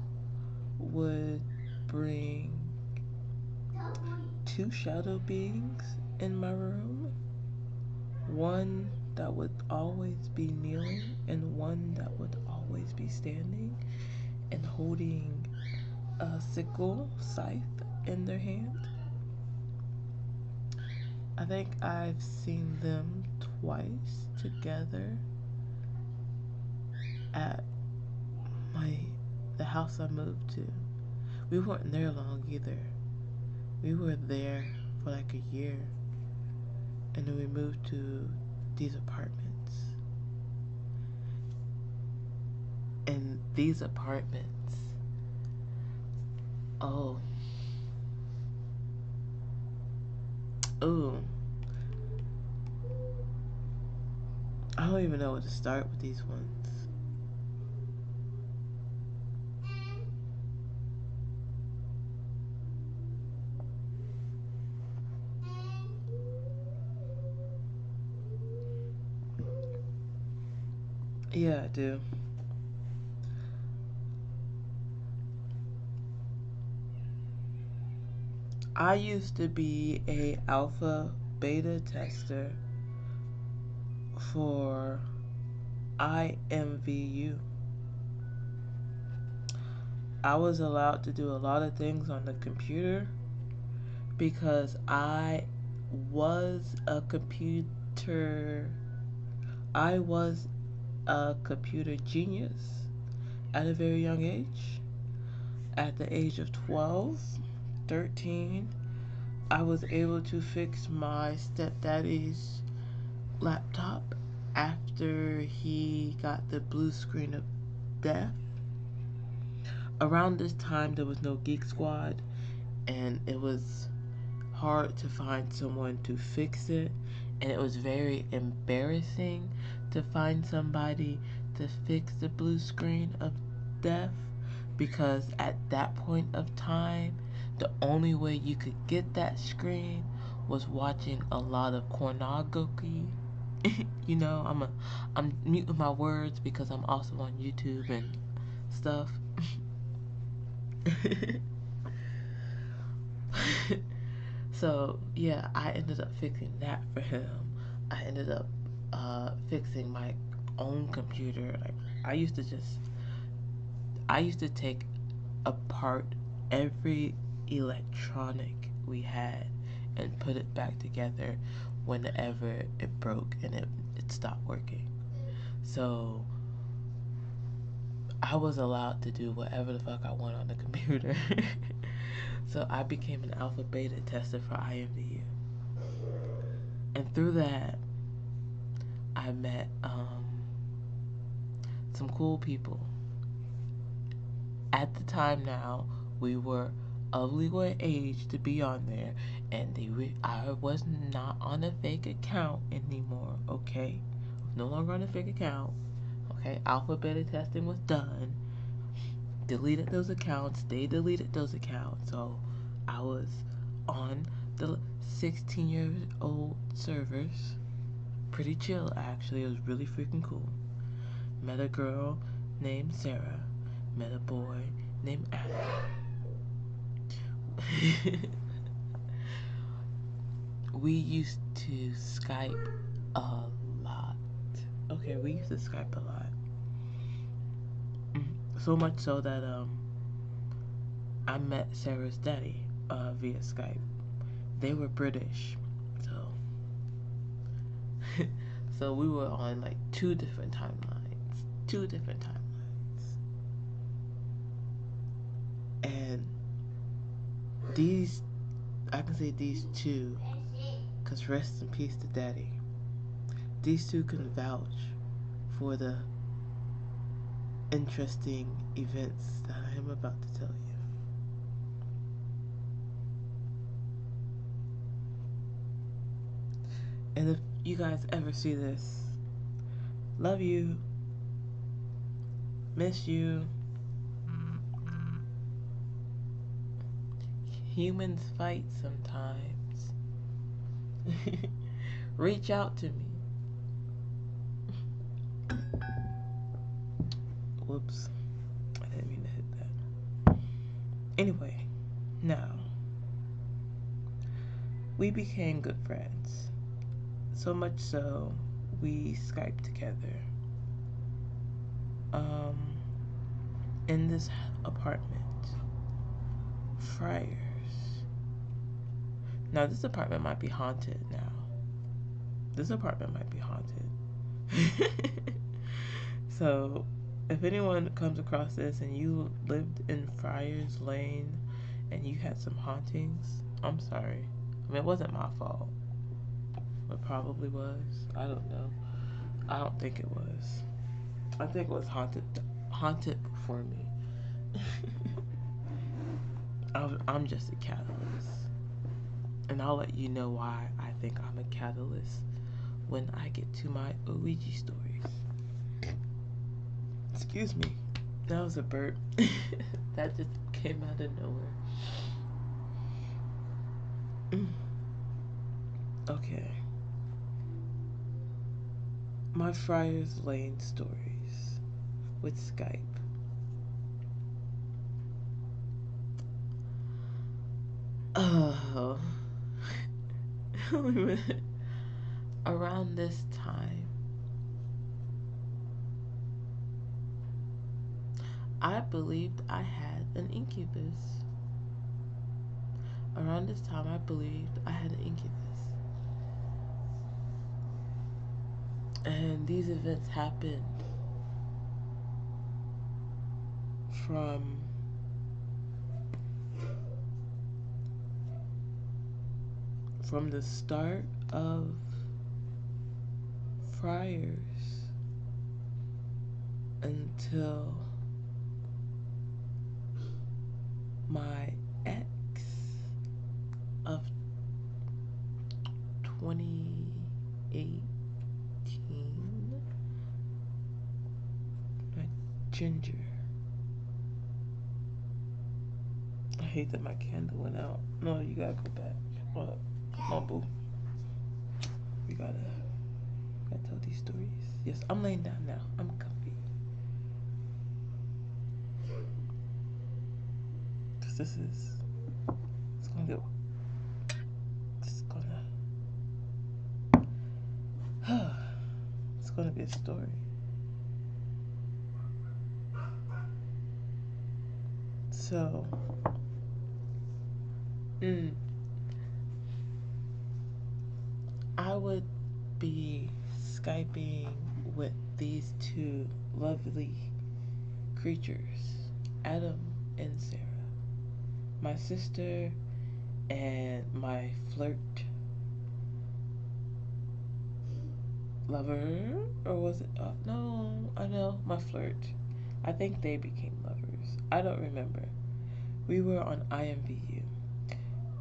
would bring 2 shadow beings in my room. One that would always be kneeling and one that would always be standing and holding a sickle scythe in their hand. I think I've seen them twice together at the house I moved to. We weren't there long either. We were there for like a year, and then we moved to these apartments. And these apartments, oh, I don't even know where to start with these ones. Yeah, I do. I used to be a alpha beta tester for IMVU. I was allowed to do a lot of things on the computer because I was a computer genius at a very young age. At the age of 12, 13, I was able to fix my stepdaddy's laptop after he got the blue screen of death. Around this time, there was no Geek Squad, and it was hard to find someone to fix it, and it was very embarrassing to find somebody to fix the blue screen of death, because at that point of time, the only way you could get that screen was watching a lot of pornography. You know, I'm muting my words because I'm also on YouTube and stuff. So yeah, I ended up fixing that for him. I ended up fixing my own computer. Like, I used to take apart every electronic we had and put it back together whenever it broke and it stopped working. So I was allowed to do whatever the fuck I want on the computer. So I became an alpha beta tester for IMVU. And through that, I met some cool people. At the time now, we were of legal age to be on there, and I was not on a fake account anymore, okay? No longer on a fake account, okay? Alpha beta testing was done. Deleted those accounts. They deleted those accounts. So I was on the 16-year-old servers. Pretty chill, actually. It was really freaking cool. Met a girl named Sarah. Met a boy named Adam. We used to Skype a lot. Okay, we used to Skype a lot. So much so that I met Sarah's daddy via Skype. They were British, so so we were on like two different timelines. And these, I can say these two, because rest in peace to daddy. These two can vouch for the interesting events that I am about to tell you. And if you guys ever see this, love you, miss you. Humans fight sometimes. Reach out to me. Whoops. I didn't mean to hit that. Anyway, now, we became good friends. So much so, we Skyped together. In this apartment. Friars. Now, this apartment might be haunted now. This apartment might be haunted. So, if anyone comes across this and you lived in Friars Lane and you had some hauntings, I'm sorry. I mean, it wasn't my fault. It probably was. I don't know. I don't think it was. I think it was haunted before me. I'm just a catalyst. And I'll let you know why I think I'm a catalyst when I get to my Ouija stories. Excuse me. That was a burp. That just came out of nowhere. Okay. My Friars Lane stories with Skype. Oh. Around this time, I believed I had an incubus. Around this time, I believed I had an incubus. And these events happened from the start of Friars until my ex of 2018, Ginger. I hate that my candle went out. No, you gotta go back. Come on, boo. We gotta tell these stories. Yes, I'm laying down now. I'm comfy. Cause it's gonna be a story. So, I would be Skyping with these two lovely creatures, Adam and Sarah. My sister and my flirt lover, or was it? No, I know, my flirt. I think they became lovers. I don't remember. We were on IMVU.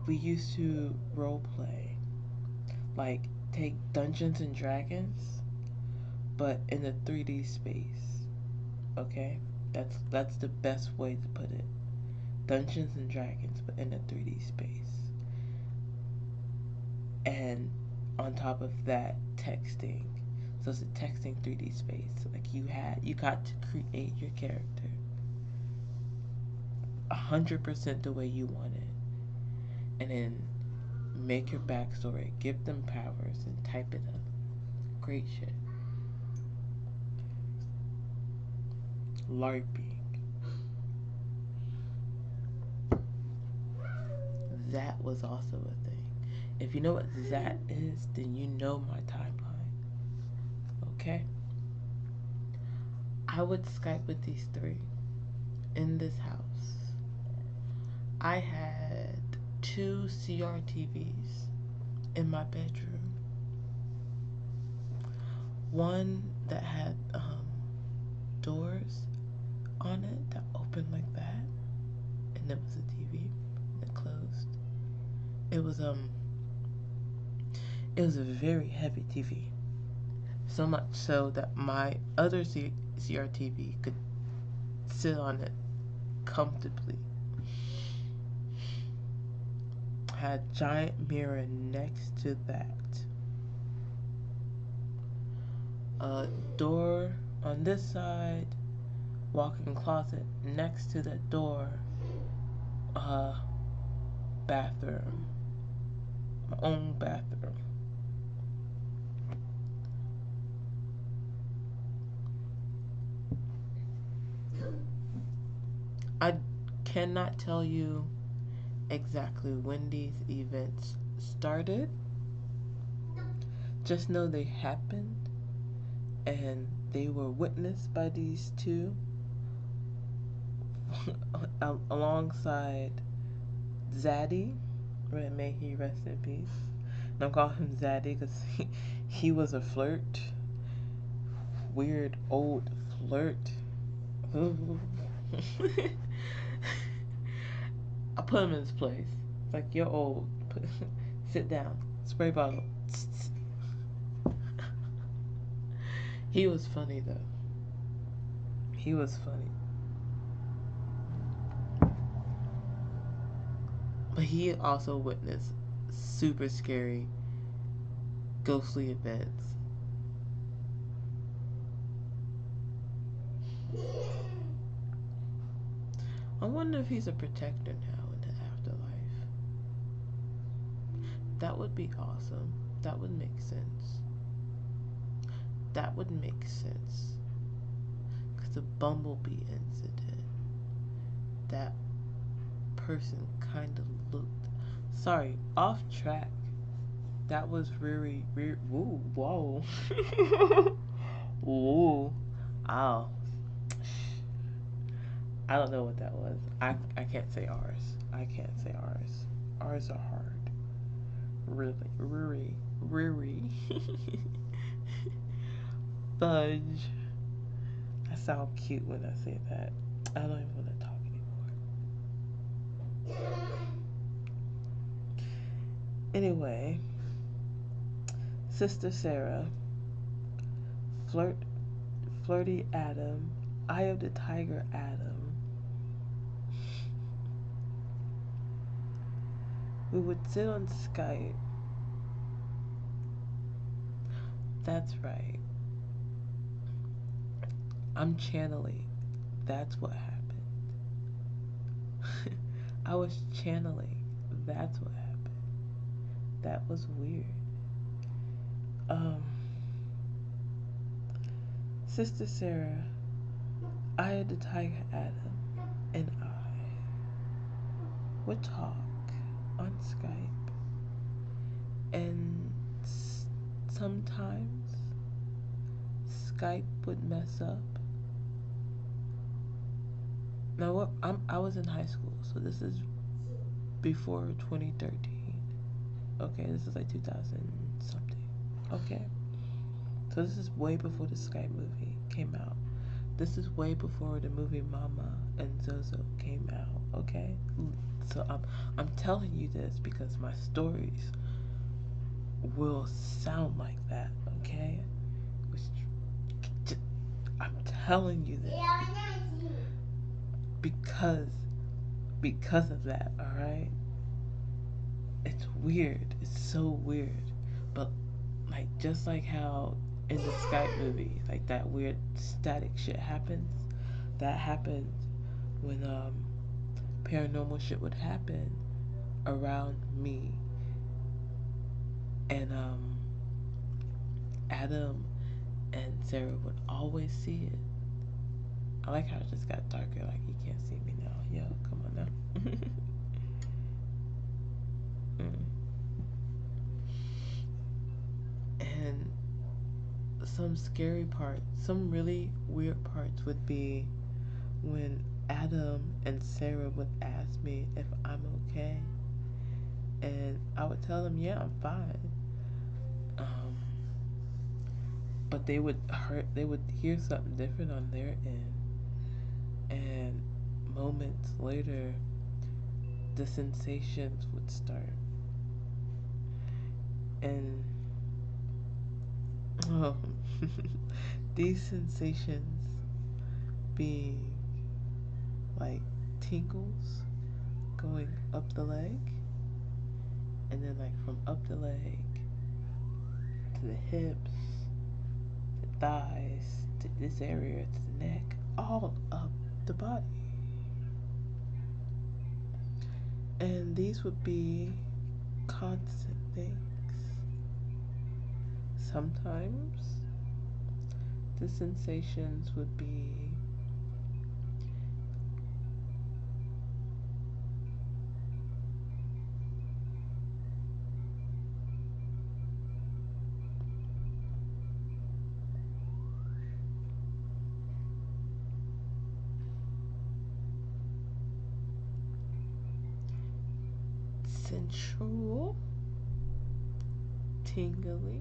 We used to role play, like take Dungeons and Dragons, but in a 3D space. Okay, that's the best way to put it. Dungeons and Dragons, but in a 3D space. and on top of that, texting. So it's a texting 3D space. Like you got to create your character 100% the way you want it, and then make your backstory, give them powers, and type it up. Great shit. LARPing. That was also a thing. If you know what that is, then you know my timeline. Okay? I would Skype with these three in this house. I had 2 CRTVs in my bedroom. One that had doors on it that opened like that, and it was a TV that closed. It was a very heavy TV, so much so that my other CRTV could sit on it comfortably. Had a giant mirror next to that. A door on this side, walk-in closet next to that door, bathroom, my own bathroom. I cannot tell you exactly when these events started. Just know they happened, and they were witnessed by these two alongside Zaddy. May he rest in peace. And I'm calling him Zaddy because he was a flirt. Weird old flirt. I put him in his place. It's like, you're old. Sit down. Spray bottle. He was funny though. He was funny. But he also witnessed super scary, ghostly events. I wonder if he's a protector now in the afterlife. That would be awesome. That would make sense. That would make sense. Because the Bumblebee incident, that person kind of looked. Sorry, off track. That was Riri. Woo, whoa. Whoa. Ow. I don't know what that was. I can't say ours. I can't say ours. Ours are hard. Really. Riri. Fudge. I sound cute when I say that. I don't even want to talk anymore. Anyway, Sister Sarah, Flirty Adam, Eye of the Tiger Adam. We would sit on Skype. That's right. I'm channeling. That's what happened. I was channeling. That's what happened. That was weird. Sister Sarah, Eye of the Tiger Adam, and I would talk on Skype, and sometimes Skype would mess up. Now, I was in high school, so this is before 2013. Okay, this is like 2000 something. Okay, so this is way before the Skype movie came out. This is way before the movie Mama and Zozo came out. Okay, so I'm telling you this because my stories will sound like that. Okay, I'm telling you this because of that. All right. it's weird. It's so weird. But like just like how in the Skype movie, like that weird static shit happens, that happens when paranormal shit would happen around me. And Adam and Sarah would always see it. I like how it just got darker, like you can't see me now. Yo, come on now. Mm. And some scary parts, some really weird parts would be when Adam and Sarah would ask me if I'm okay. And I would tell them, yeah, I'm fine. Um, but they would hear something different on their end. And moments later, the sensations would start. And oh, these sensations being like tingles going up the leg, and then like from up the leg to the hips, the thighs, to this area, to the neck, all up the body. And these would be constant things. Sometimes the sensations would be sensual, tingly,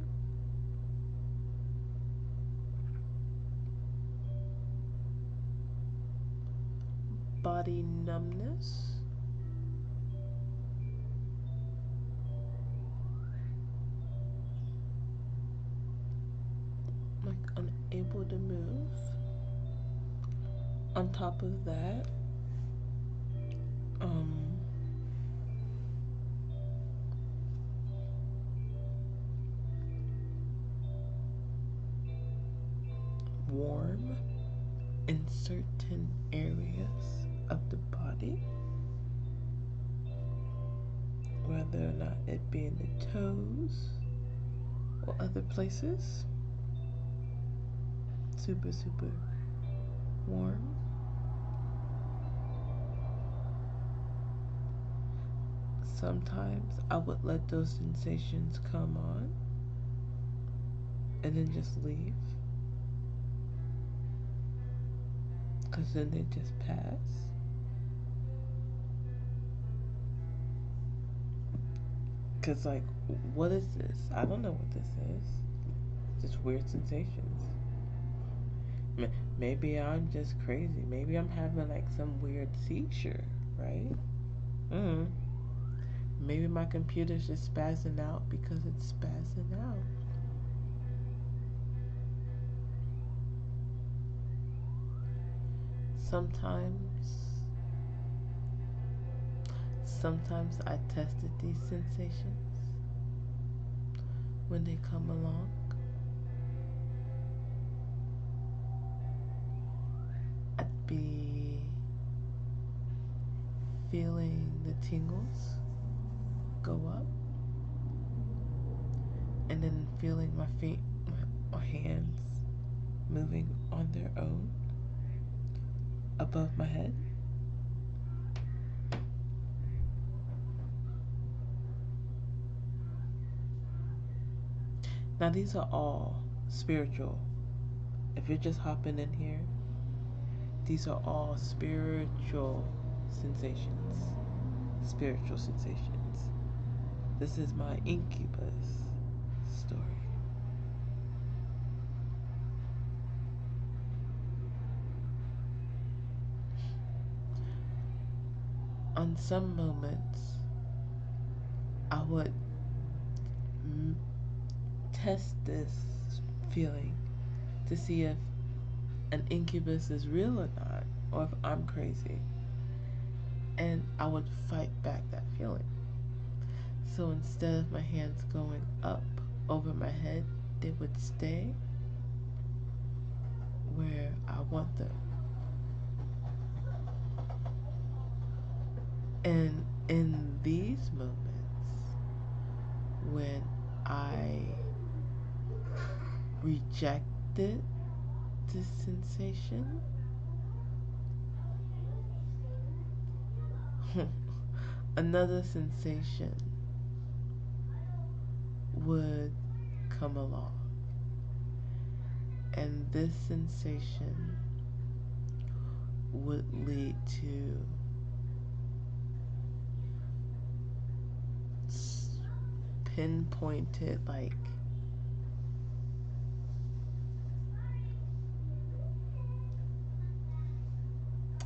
body numbness, like unable to move. On top of that, um, warm in certain areas of the body, whether or not it be in the toes or other places. Super, super warm. Sometimes I would let those sensations come on and then just leave, because then they just pass. Because, like, what is this? I don't know what this is. Just weird sensations. Maybe I'm just crazy. Maybe I'm having, like, some weird seizure, right? Mm. Maybe my computer's just spazzing out because it's spazzing out. Sometimes I tested these sensations when they come along. I'd be feeling the tingles go up, and then feeling my feet or hands moving on their own above my head. Now, these are all spiritual. If you're just hopping in here, these are all spiritual sensations. Spiritual sensations. This is my incubus story. On some moments, I would test this feeling to see if an incubus is real or not, or if I'm crazy. And I would fight back that feeling. So instead of my hands going up over my head, they would stay where I want them. And in these moments, when I rejected this sensation, another sensation would come along. And this sensation would lead to pinpointed, like,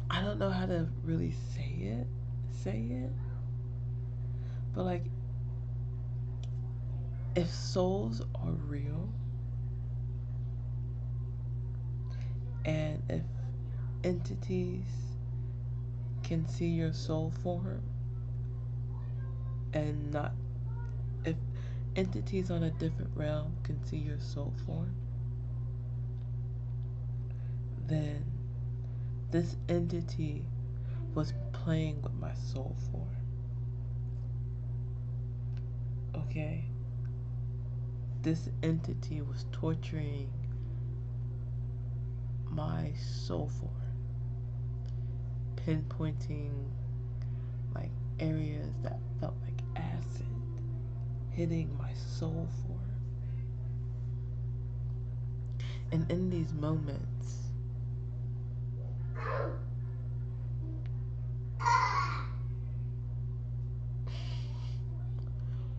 I don't know how to really say it, but like, if souls are real and if entities can see your soul form, and not if entities on a different realm can see your soul form, then this entity was playing with my soul form. Okay? This entity was torturing my soul form, pinpointing like areas that felt like acid hitting my soul form. And in these moments,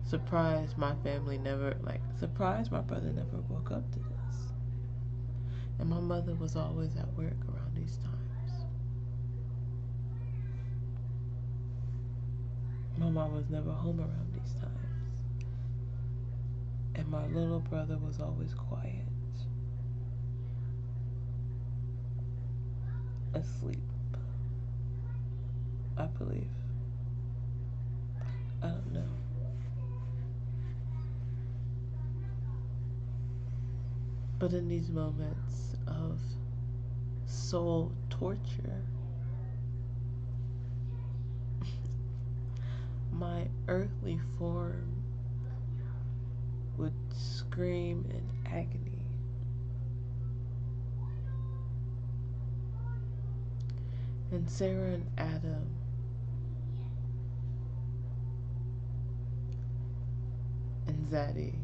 surprised my brother never woke up to this. And my mother was always at work around these times. My mom was never home around these times. And my little brother was always quiet, asleep, I believe. I don't know. But in these moments of soul torture, my earthly form would scream in agony. And Sarah and Adam and Zaddy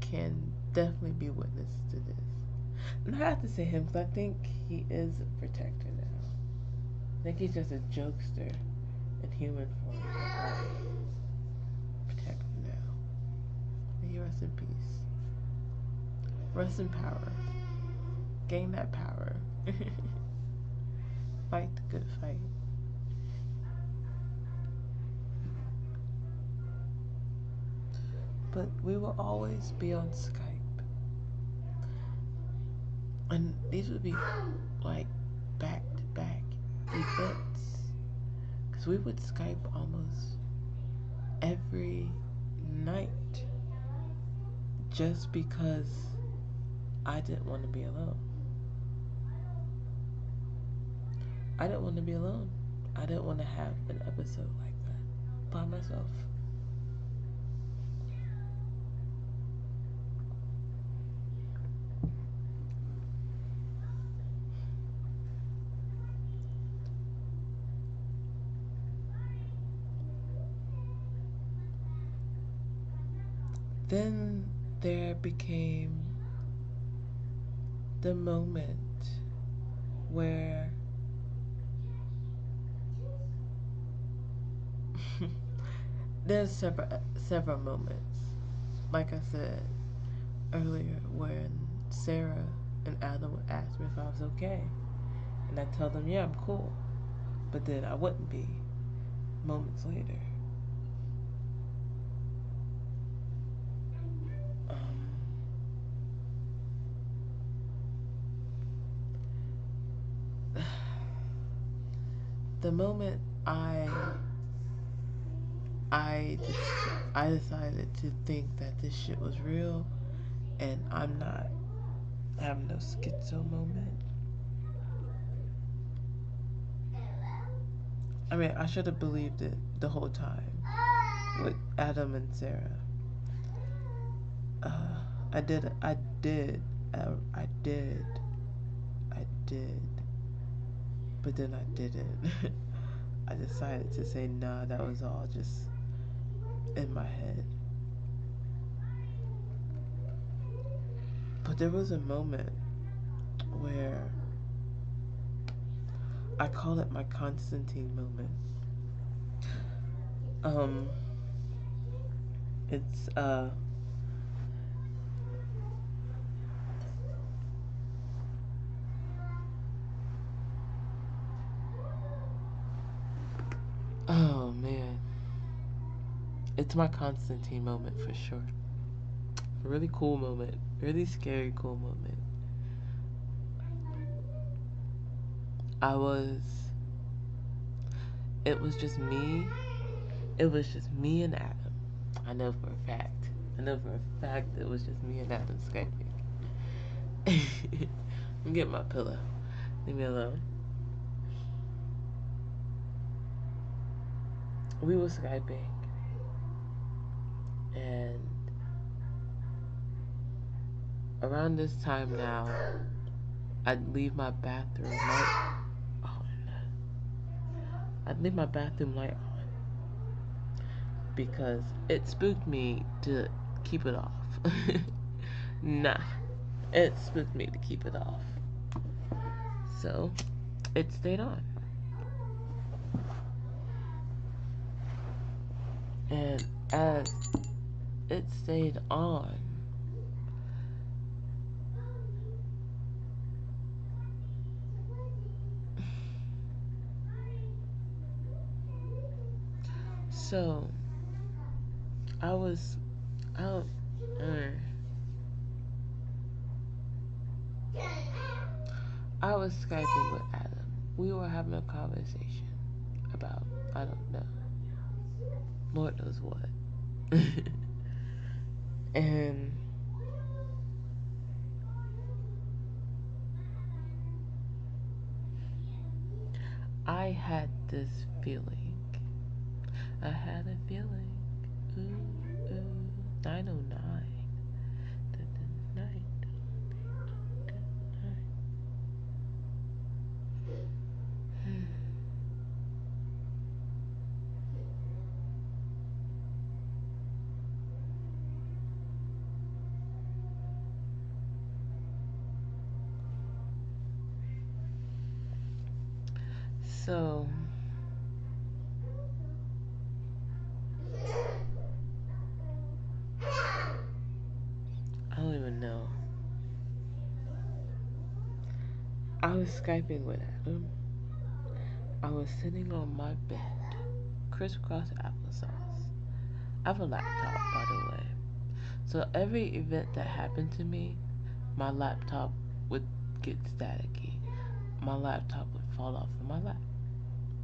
can definitely be witness to this. And I have to say him because I think he is a protector now. I think he's just a jokester in human form. Protector now. May he rest in peace. Rest in power. Gain that power. Fight the good fight. But we will always be on Skype. And these would be like back-to-back events. Because we would Skype almost every night. Just because I didn't want to be alone. I didn't want to be alone. I didn't want to have an episode like that by myself. Then there became the moment where there's several moments, like I said earlier, when Sarah and Adam would ask me if I was okay, and I tell them, yeah, I'm cool, but then I wouldn't be moments later. The moment I I decided to think that this shit was real, and I'm not having no schizo moment. I mean, I should have believed it the whole time with Adam and Sarah. I did, I did, I did, I did, but then I didn't. I decided to say, nah, that was all just in my head. But there was a moment where I call it my Constantine moment. It's oh man, it's my Constantine moment for sure. A really cool moment, really scary cool moment. It was just me. It was just me and Adam. I know for a fact. It was just me and Adam Skyping. I'm getting my pillow. Leave me alone. We were Skyping. And around this time now, I'd leave my bathroom light on. I'd leave my bathroom light on because it spooked me to keep it off. Nah, it spooked me to keep it off. So, it stayed on. And as it stayed on, so I was out. I was Skyping with Adam. We were having a conversation about, I don't know, Lord knows what. And I had this feeling. I had a feeling. Ooh, ooh, 909. So, I don't even know. I was Skyping with Adam. I was sitting on my bed, crisscross applesauce. I have a laptop, by the way. So every event that happened to me, my laptop would get staticky. My laptop would fall off of my lap.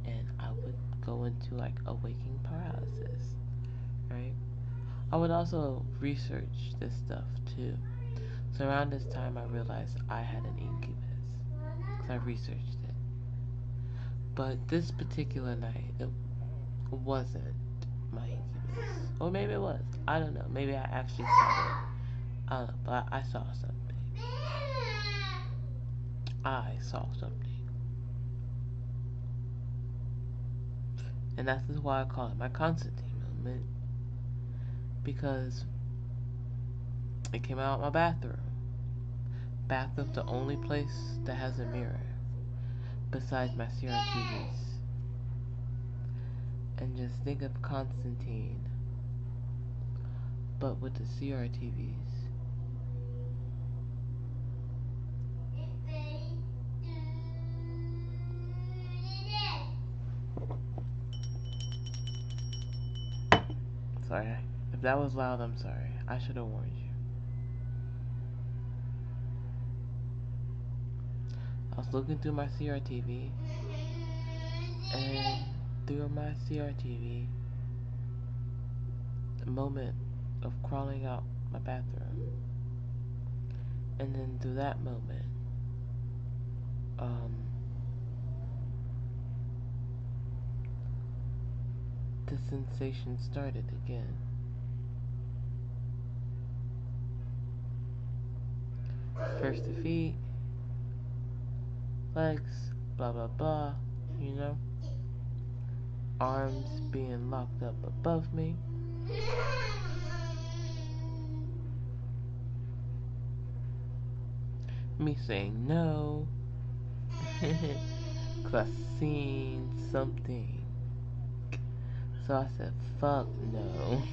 And I would go into like a waking paralysis, right? I would also research this stuff too. So around this time, I realized I had an incubus because I researched it. But this particular night, it wasn't my incubus, or maybe it was. I don't know. Maybe I actually saw it. I don't know, but I saw something. I saw something. And that's why I call it my Constantine moment. Because it came out of my bathroom. Bathroom's the only place that has a mirror besides my CRTVs. And just think of Constantine, but with the CRTVs. Sorry. If that was loud, I'm sorry. I should have warned you. I was looking through my CRTV, and through my CRTV, moment of crawling out my bathroom, and then through that moment, the sensation started again. First the feet, legs, blah blah blah, you know, arms being locked up above me. Me saying no, cause I seen something. So I said, fuck no.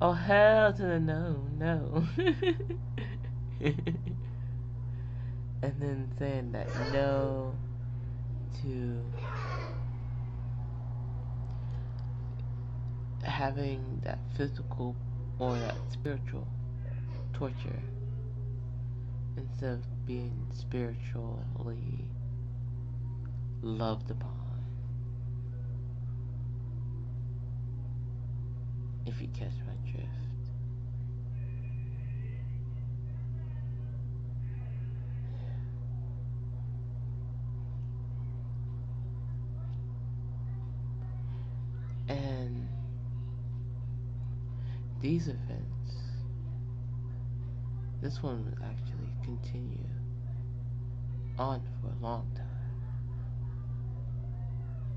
Oh, hell to the no, no. And then saying that no to having that physical or that spiritual torture instead of being spiritually loved upon. If you catch my drift. And these events, this one would actually continue on for a long time.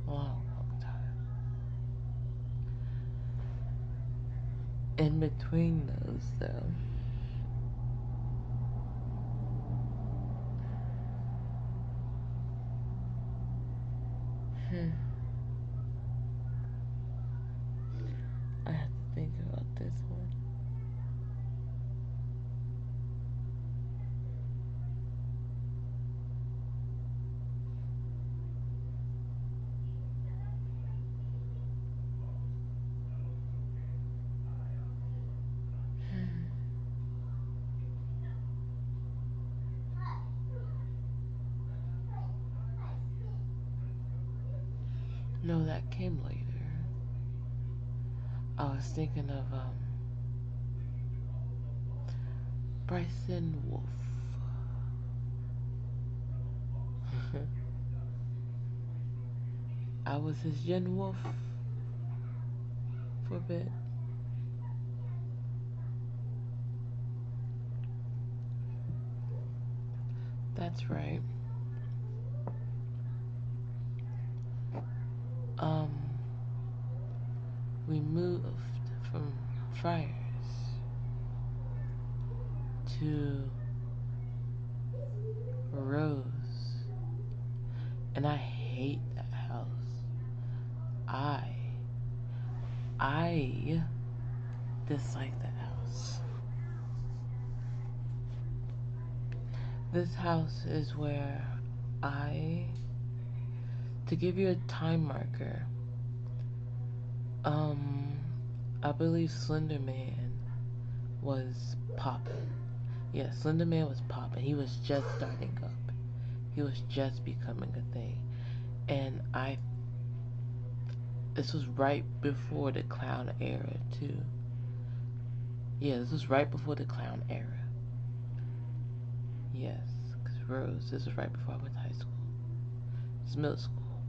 Long time. In between those, though, I have to think about this one. No, that came later. I was thinking of Bryson Wolf. I was his yen wolf for a bit. That's right. We moved from Friars to Rose, and I hate that house. I dislike that house. This house is where to give you a time marker, I believe Slender Man was popping. Yeah, Slender Man was popping. He was just starting up. He was just becoming a thing. And this was right before the clown era too. Yeah, this was right before the clown era. Yes, because Rose, this was right before I went to high school. It's middle school,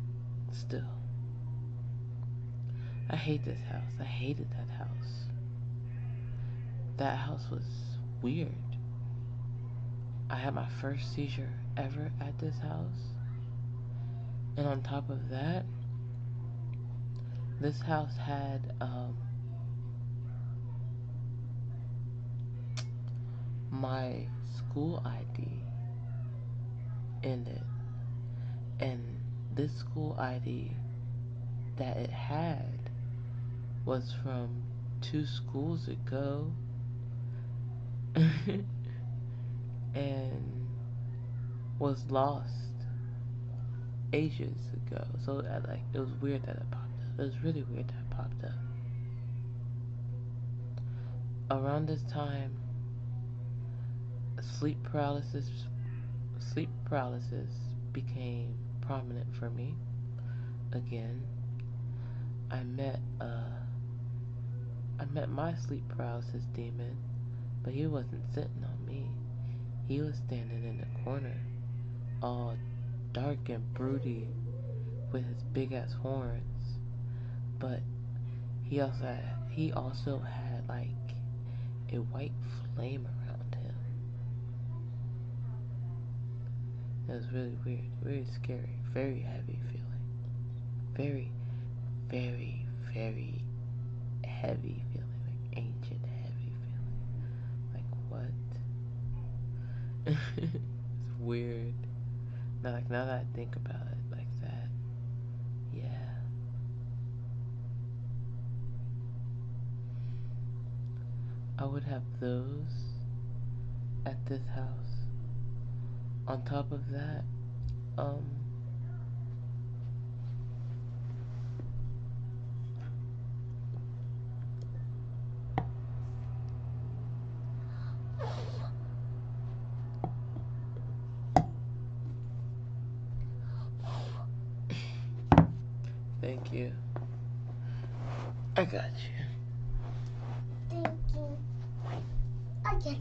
still. I hate this house. I hated that house. That house was weird. I had my first seizure ever at this house. And on top of that, this house had my school ID in it. And this school ID that it had was from 2 schools ago. And was lost ages ago. So it was weird that it popped up. It was really weird that it popped up. Around this time, sleep paralysis became prominent for me again. I met I met my sleep paralysis demon, but he wasn't sitting on me. He was standing in the corner, all dark and broody, with his big ass horns. But he also had like a white flame around him. It was really weird, really scary, very heavy feeling. Very, very, very heavy feeling, like ancient heavy feeling. Like what? It's weird. Now that I think about it like that, yeah. I would have those at this house. On top of that, um, thank you. I got you. Thank you. I get it.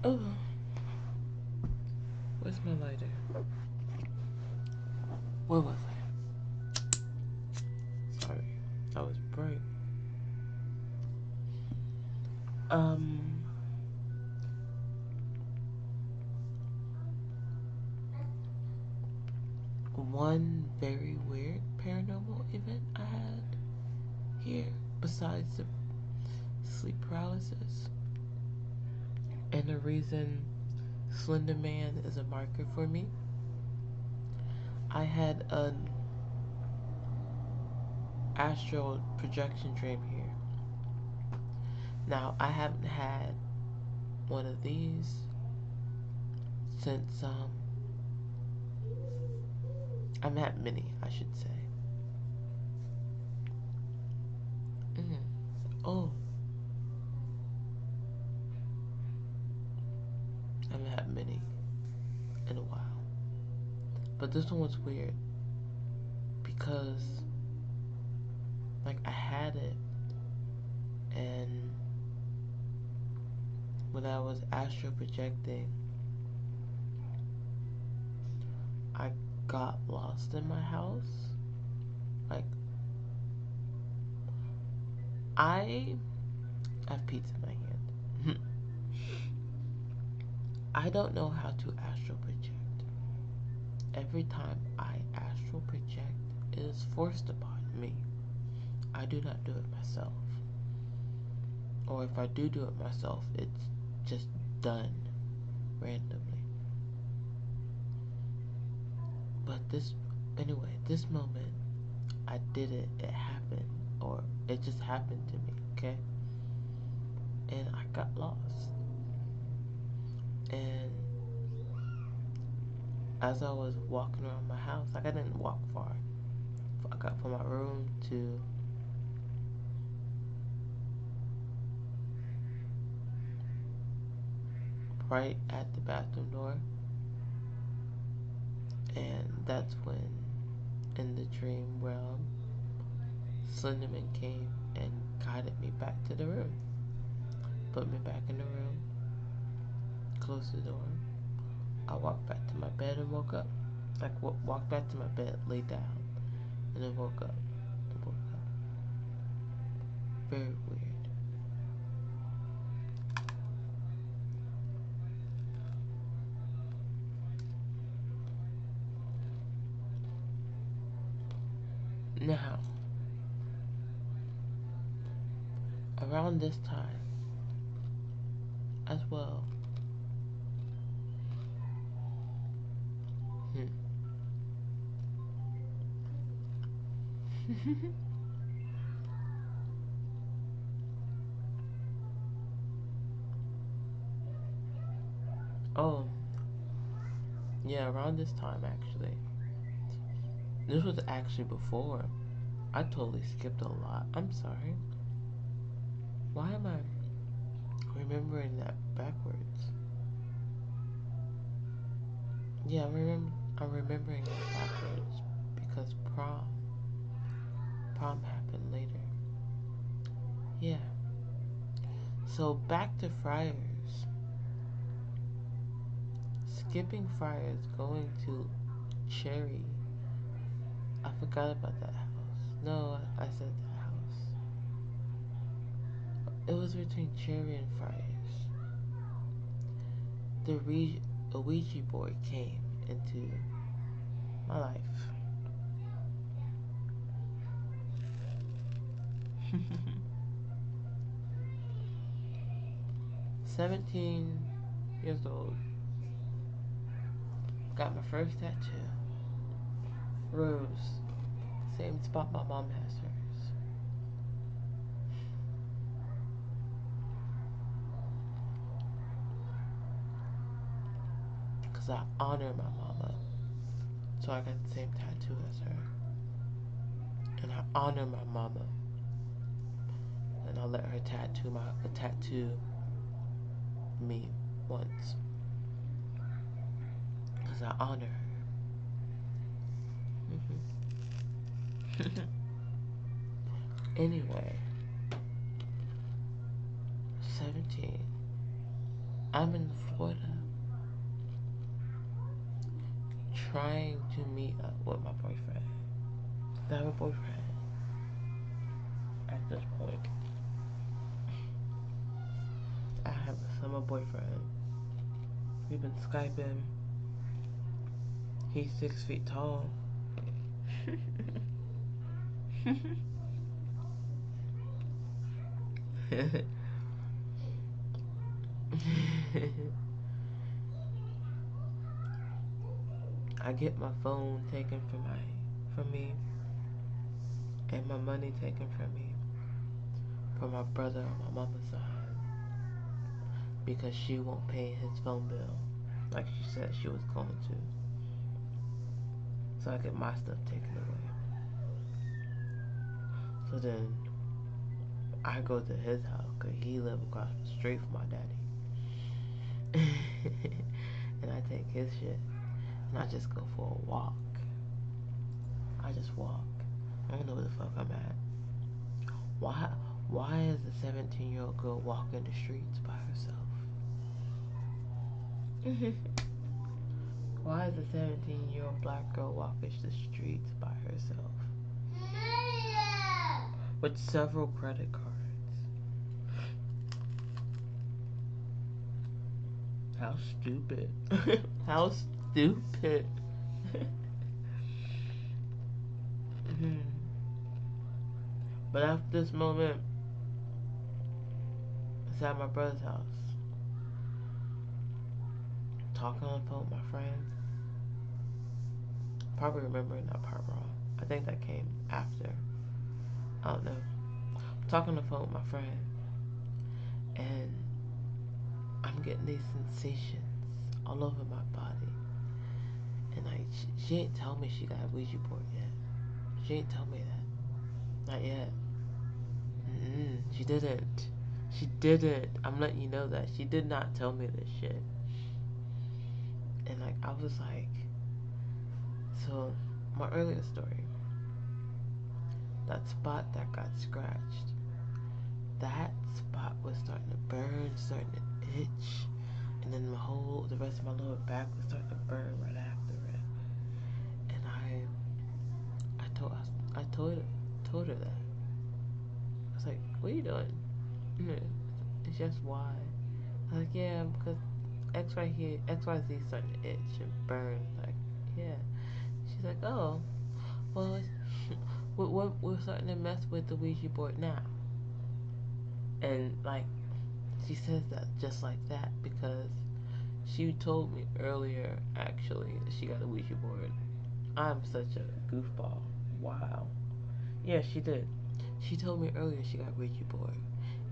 Oh, where's my lighter? Where was I? Sorry, I was bright. One very weird paranormal event I had here, besides the sleep paralysis, and the reason Slender Man is a marker for me. I had an astral projection dream here. Now, I haven't had one of these since, I've had many, I should say. Oh, I haven't had many in a while. But this one was weird because, like, I had it, and when I was astral projecting, I got lost in my house. Like, I have pizza in my hand. I don't know how to astral project. Every time I astral project, it is forced upon me. I do not do it myself. Or if I do it myself, it's just done randomly. But this moment, I did it. It happened. Or it just happened to me, okay? And I got lost. And as I was walking around my house, like, I didn't walk far. I got from my room to right at the bathroom door. And that's when, in the dream realm, Slenderman came and guided me back to the room. Put me back in the room, closed the door, I walked back to my bed and woke up. Like, walked back to my bed, laid down, and then woke up. And woke up. Very weird. Now, around this time as well, oh, yeah, around this time actually. This was actually before. I totally skipped a lot. I'm sorry. Why am I remembering that backwards? Yeah, I'm remembering it backwards because prom happened later. Yeah. So back to Friars. Skipping Friars, going to Cherry. I forgot about that house. No, I said that house. It was between Cherry and Friars. The Ouija board came into my life. 17 years old. Got my first tattoo. Rose. Same spot my mom has hers. Because I honor my mama. So I got the same tattoo as her. And I honor my mama. And I let her tattoo me once. Because I honor her. Anyway. 17. I'm in Florida. Trying to meet up with my boyfriend. I have a boyfriend at this point. I have a summer boyfriend. We've been Skyping. He's 6 feet tall. I get my phone taken from me and my money taken from me from my brother on my mama's side because she won't pay his phone bill like she said she was going to. So I get my stuff taken away. So then I go to his house because he lives across the street from my daddy. And I take his shit and I just go for a walk. I just walk. I don't know where the fuck I'm at. Why is a 17-year-old girl walking the streets by herself? Why is a 17-year-old black girl walking the streets by herself? With several credit cards. How stupid. How stupid. But after this moment, it's at my brother's house. Talking on the phone with my friend. Probably remembering that part wrong. I think that came after. I don't know. Talking on the phone with my friend. And I'm getting these sensations all over my body. And like, she ain't tell me she got a Ouija board yet. She ain't tell me that. Not yet. She didn't. She didn't. I'm letting you know that. She did not tell me this shit. And like, I was like, so my earlier story, that spot that got scratched, that spot was starting to burn, starting to itch. and then the rest of my lower back would start to burn right after it. And I told, I told her that. I was like, "What are you doing?" It's just why. I was like, "Yeah, because X right here, XYZ starting to itch and burn." Like, yeah. She's like, "Oh, well, we're starting to mess with the Ouija board now." And like, she says that just like that because she told me earlier, actually, that she got a Ouija board. I'm such a goofball. Wow. Yeah, she did. She told me earlier she got a Ouija board,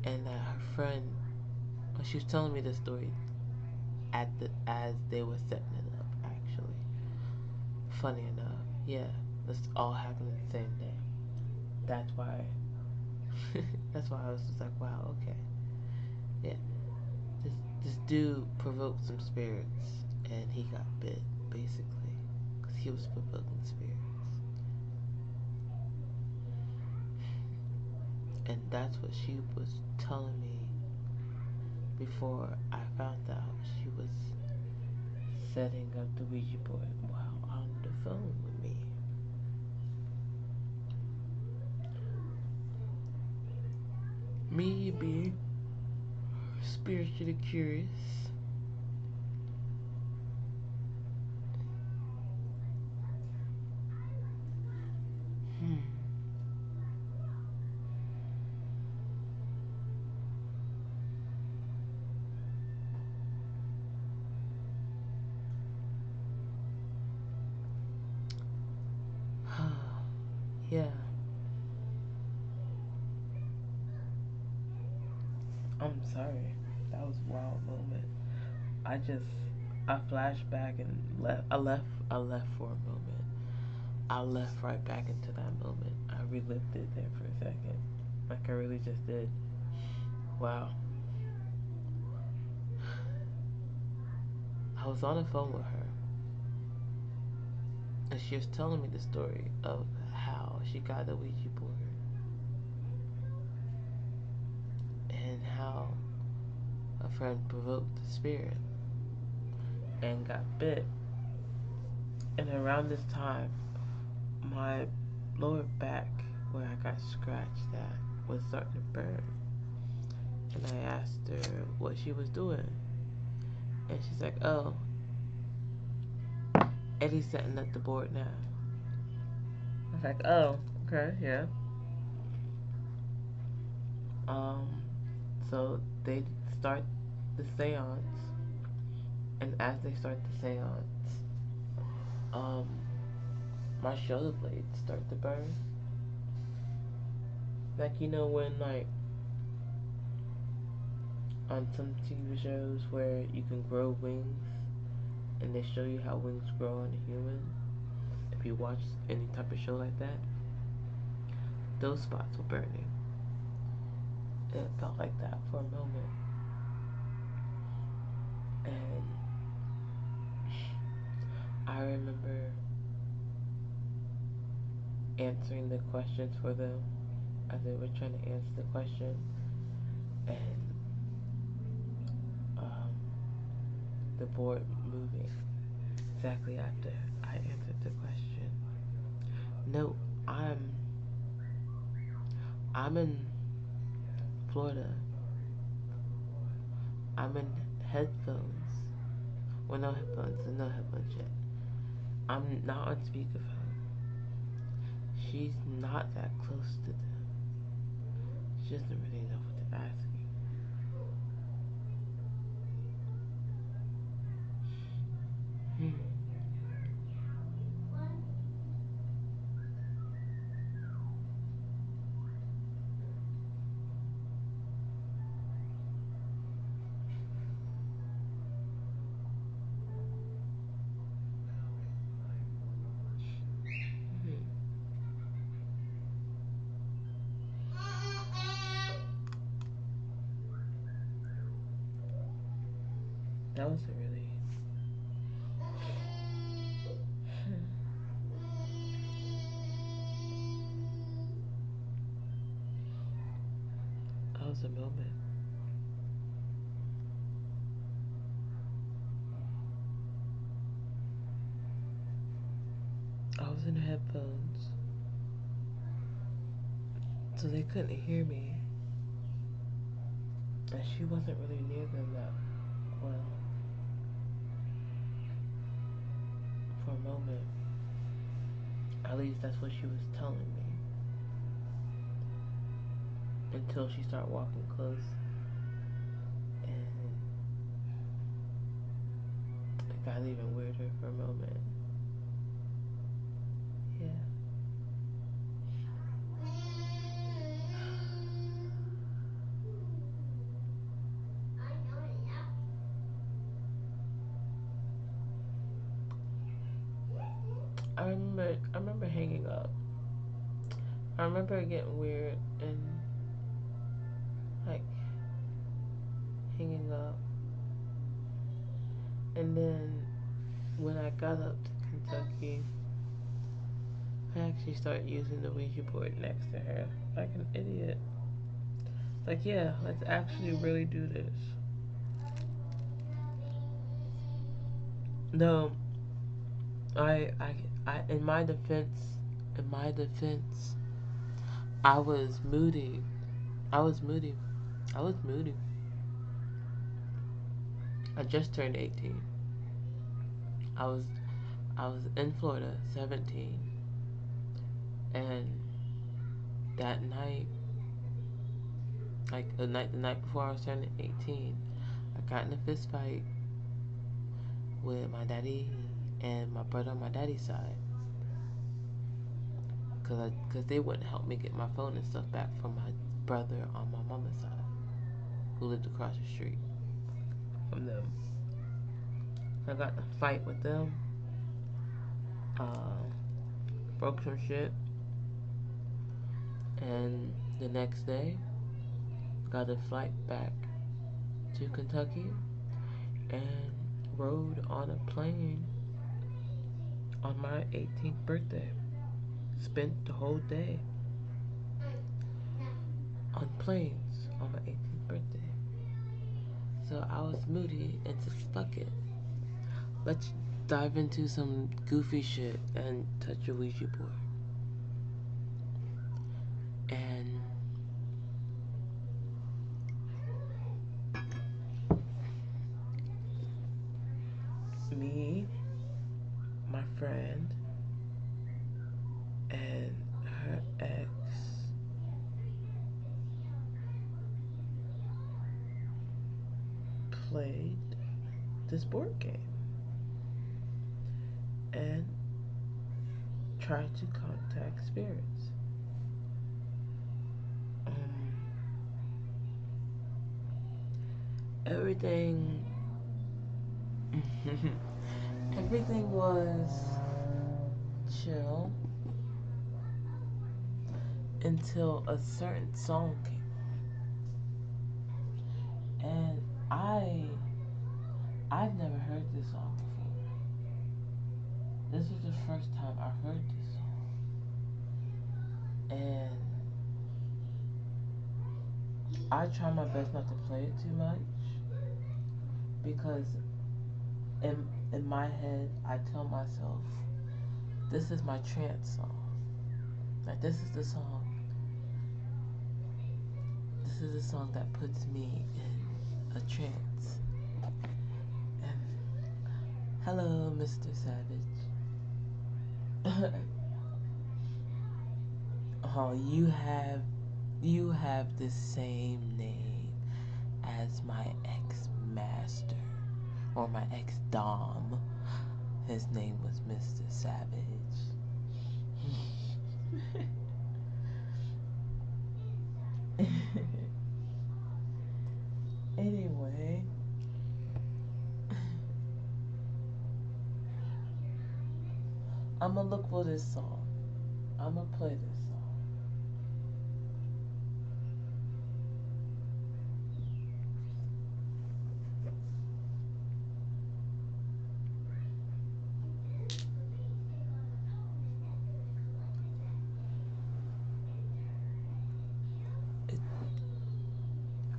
and that her friend. She was telling me the story as they were setting it up. Actually, funny enough, yeah, this all happened the same day. That's why. That's why I was just like, wow, okay, yeah. This dude provoked some spirits, and he got bit basically, because he was provoking spirits. And that's what she was telling me before I found out she was setting up the Ouija board while on the phone with me. Me being spiritually curious. Hmm. Yeah. I'm sorry. That was a wild moment. I flashed back and left. I left for a moment. I left right back into that moment. I relived it there for a second. Like I really just did. Wow. I was on the phone with her, and she was telling me the story of how she got the Ouija board and how a friend provoked the spirit and got bit. And around this time, my lower back, where I got scratched at, was starting to burn. And I asked her what she was doing. And she's like, "Oh, Eddie's setting up the board now." I was like, "Oh, okay, yeah." Um, so they start the seance. And as they start the seance, um, my shoulder blades start to burn. Like, when, like, on some TV shows where you can grow wings and they show you how wings grow on a human. If you watch any type of show like that, those spots were burning. And it felt like that for a moment. And I remember answering the questions for them as they were trying to answer the question. And um, the board moving exactly after I answered the question. No, I'm in Florida. I'm in headphones. Well, no headphones. There's no headphones yet. I'm not on speakerphone. She's not that close to them. She doesn't really know what they're asking. Hmm. Hmm. That was a really. That was a moment. headphones, so they couldn't hear me. And she wasn't really near them that well for a moment. At least that's what she was telling me. Until she started walking close. And it got even weirder for a moment. Yeah. I remember hanging up. I remember it getting weird and like hanging up. And then when I got up to Kentucky, I actually started using the Ouija board next to her like an idiot. Like, yeah, let's actually really do this. No, in my defense, I was moody. I was moody. I was moody. I just turned 18. I was in Florida, 17, and that night, like the night before I was turning 18, I got in a fist fight with my daddy and my brother on my daddy's side, cause they wouldn't help me get my phone and stuff back from my brother on my mama's side, who lived across the street from them. So I got in a fight with them, broke some shit, and the next day got a flight back to Kentucky and rode on a plane on my 18th birthday. Spent the whole day on planes on my 18th birthday. So I was moody and said, fuck it. Let's dive into some goofy shit and touch a Ouija board. And me, my friend, and her ex played this board game and tried to contact spirits. Everything everything was chill until a certain song came on. And I've never heard this song before. This was the first time I heard this song. And I try my best not to play it too much because in my head I tell myself this is my trance song. Like this is the song that puts me in a trance. And hello, Mr. Savage. Oh, you have the same name as my ex-master or my ex-dom. His name was Mr. Savage. Anyway, I'm gonna look for this song. I'm gonna play this song.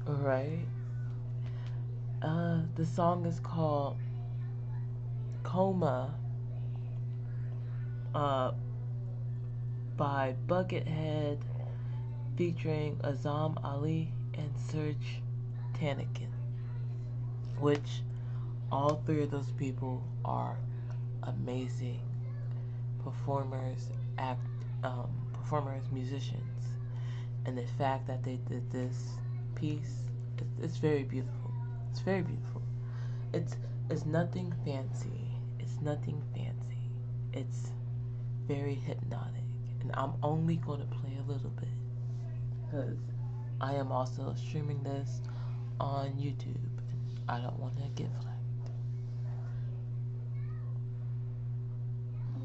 Alright. The song is called Coma. by Buckethead featuring Azam Ali and Serge Tankian, which all three of those people are amazing performers, performers, musicians, and the fact that they did this piece, it's very beautiful. It's very beautiful. It's nothing fancy. It's nothing fancy. It's very hypnotic, and I'm only going to play a little bit because I am also streaming this on YouTube. I don't want to get flagged.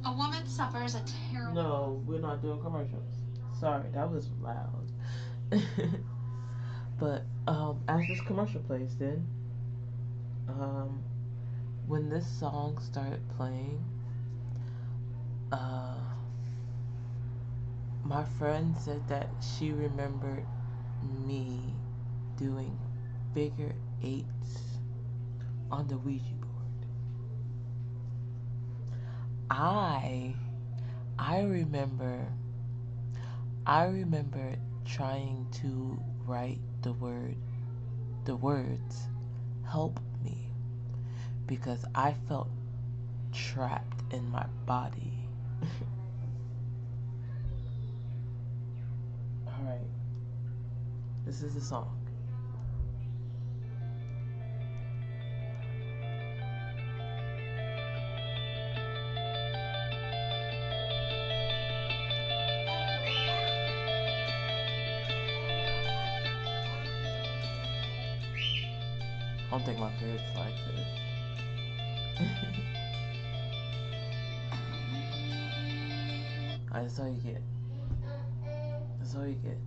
A woman suffers a terrible... No, we're not doing commercials. Sorry, that was loud. But as this commercial plays then, when this song started playing, my friend said that she remembered me doing figure eights on the Ouija board. I remember trying to write the words help me because I felt trapped in my body. Alright, this is the song. I don't think my parents like this. Alright, that's all you get. That's all you get.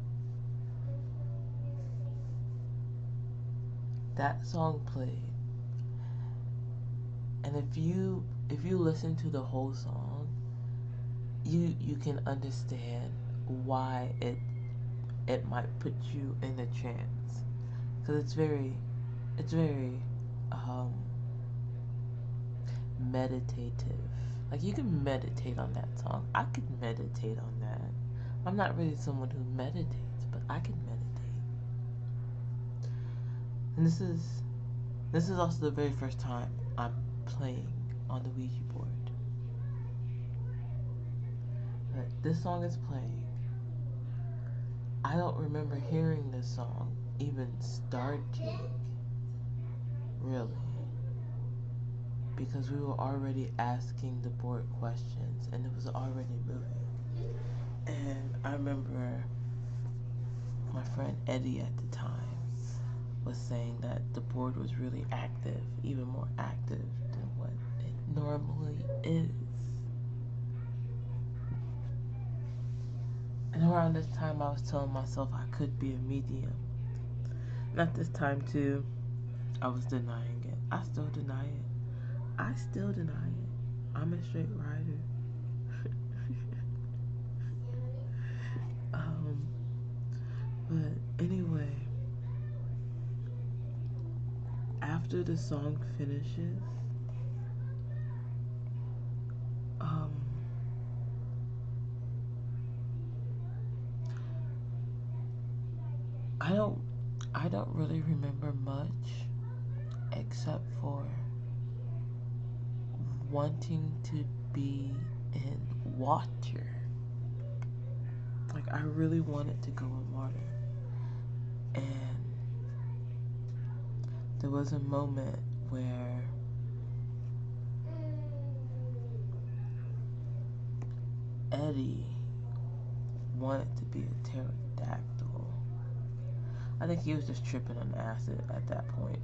That song played, and if you listen to the whole song, you can understand why it might put you in a trance, because it's very meditative. Like, you can meditate on that song. I could meditate on that. I'm not really someone who meditates, but I can meditate. And this is also the very first time I'm playing on the Ouija board. But this song is playing. I don't remember hearing this song even starting, really, because we were already asking the board questions and it was already moving. And I remember my friend Eddie at the time was saying that the board was really active, even more active than what it normally is. And around this time I was telling myself I could be a medium. Not this time too. I was denying it. I still deny it. I still deny it. I'm a straight rider. But anyway, after the song finishes, I don't really remember much except for wanting to be in water. Like, I really wanted to go in water. And there was a moment where Eddie wanted to be a pterodactyl. I think he was just tripping on acid at that point.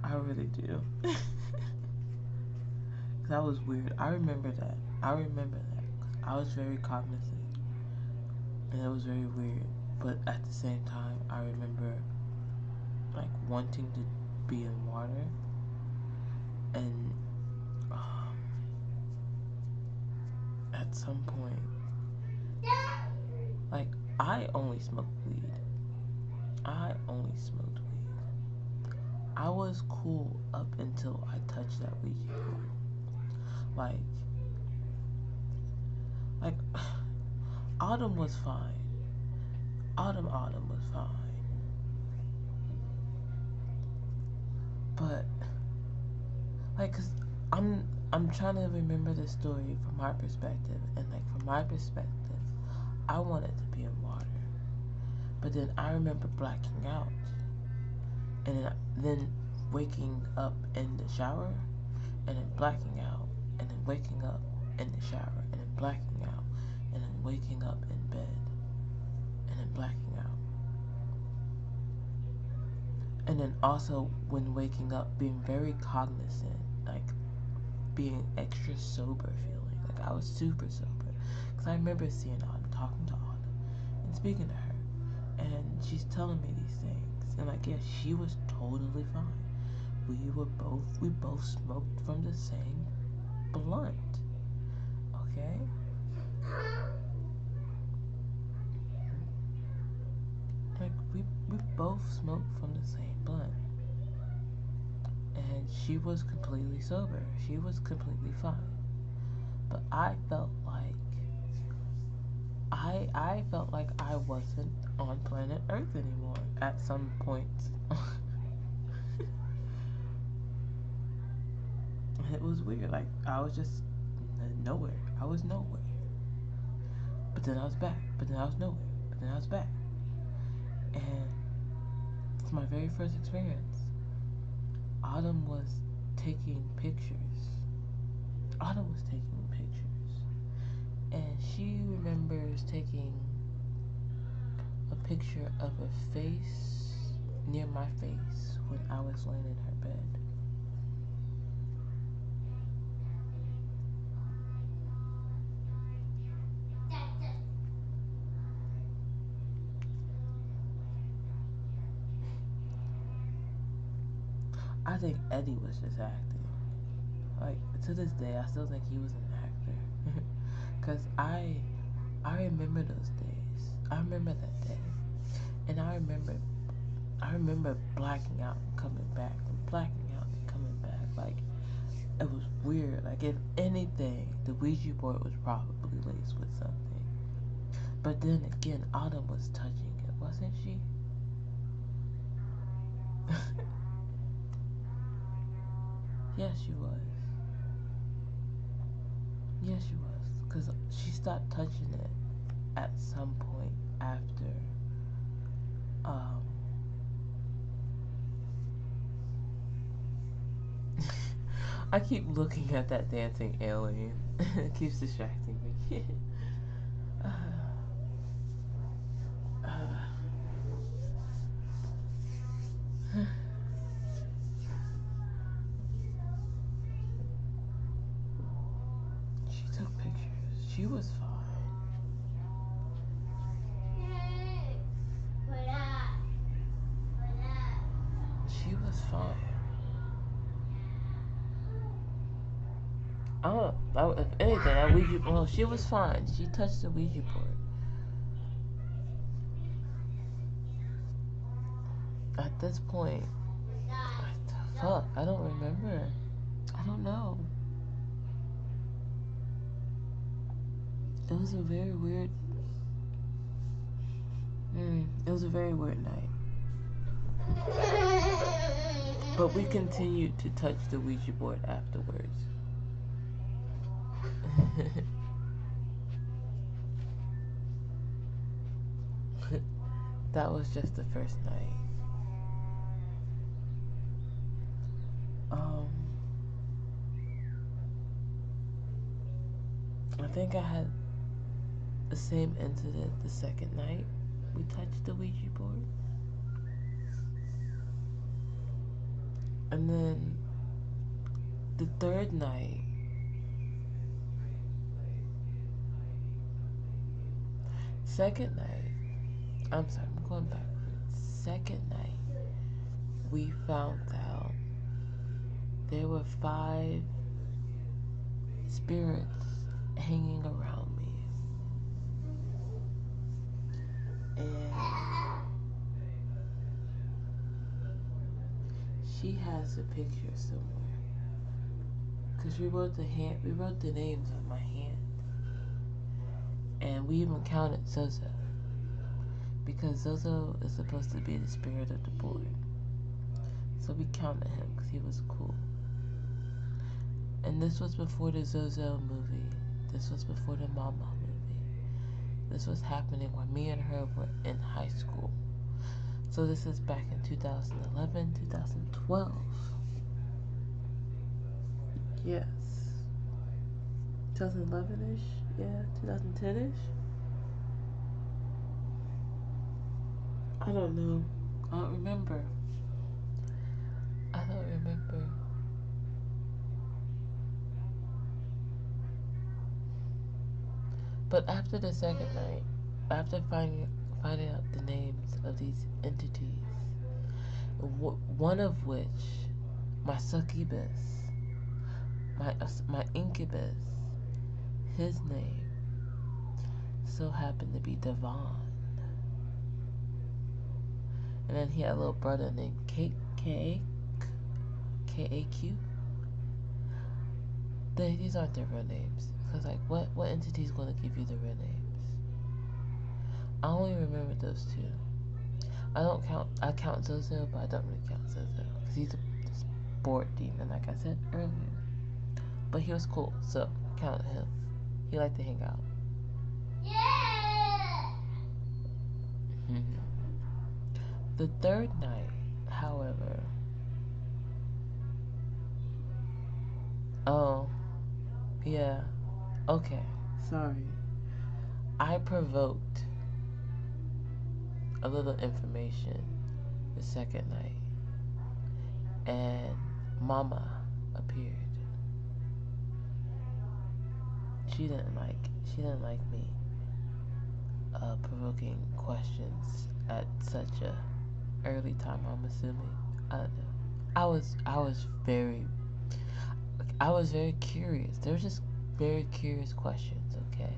I really do. That was weird. I remember that. I was very cognizant. And it was very weird. But at the same time, I remember like wanting to be in water. And at some point, like, I only smoked weed. I was cool up until I touched that Ouija board. Like, Autumn was fine. Autumn was fine. But like, cause I'm trying to remember the story from my perspective, and like from my perspective, I wanted to be in water, but then I remember blacking out, and then waking up in the shower, and then blacking out, and then waking up in the shower, and then blacking out, and then waking up in bed, and then blacking out. And then also when waking up, being very cognizant, like being extra sober feeling. Like I was super sober. Because I remember seeing Autumn, talking to Autumn, and speaking to her. And she's telling me these things. And like, yeah, she was totally fine. We both smoked from the same blunt. Okay? Like, we both smoked from the same blunt. And she was completely sober. She was completely fine. But I felt like I wasn't on planet Earth anymore at some point. It was weird. Like I was just nowhere. I was nowhere. But then I was back. But then I was nowhere. But then I was back. And it's my very first experience. Autumn was taking pictures. Autumn was taking pictures. And she remembers taking a picture of a face near my face when I was laying in her bed. I think Eddie was just acting. Like, to this day, I still think he was an actor. Because I remember those days. I remember that day. And I remember blacking out and coming back, and blacking out and coming back. Like, it was weird. Like, if anything, the Ouija board was probably laced with something. But then again, Autumn was touching it, wasn't she? Yes, she was. Yes, she was. Because she stopped touching it at some point after, I keep looking at that dancing alien. It keeps distracting me. She took pictures. She was fine. She was fine. If anything, that Ouija, well, she was fine. She touched the Ouija board. At this point, fuck, I don't remember. I don't know. It was a very weird. It was a very weird night. But we continued to touch the Ouija board afterwards. That was just the first night. I think I had the same incident the second night we touched the Ouija board. And then the third night, I'm going backwards. Second night, we found out there were 5 spirits hanging around me. And she has a picture somewhere. Because we wrote the names on my hand. And we even counted Zozo because Zozo is supposed to be the spirit of the board. So we counted him because he was cool. And this was before the Zozo movie. This was before the Mama movie. This was happening when me and her were in high school. So this is back in 2011, 2012. Yes. 2011-ish? Yeah, 2010-ish? I don't know. I don't remember. But after the second night, after finding out the names of these entities, one of which, my succubus, my incubus, his name so happened to be Devon. And then he had a little brother named K-A-Q. These aren't their real names. Because, like, what entity is going to give you the real names? I only remember those two. I count Zozo, but I don't really count Zozo. Because he's a board demon, like I said earlier. But he was cool, so count him. He liked to hang out. Yeah. The third night, however... Oh, yeah. Okay, sorry. I provoked a little information the second night, and Mama appeared. She didn't like me provoking questions at such a early time. I'm assuming. I don't know. I was very curious. They were just very curious questions. Okay,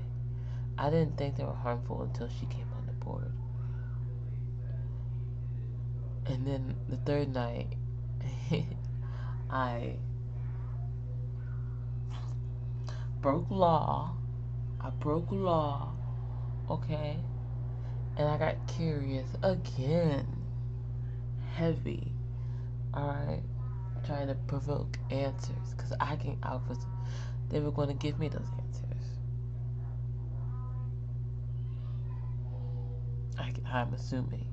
I didn't think they were harmful until she came on the board. And then the third night, I broke law. Okay, and I got curious again. Heavy. Alright, trying to provoke answers because they were going to give me those answers. I'm assuming.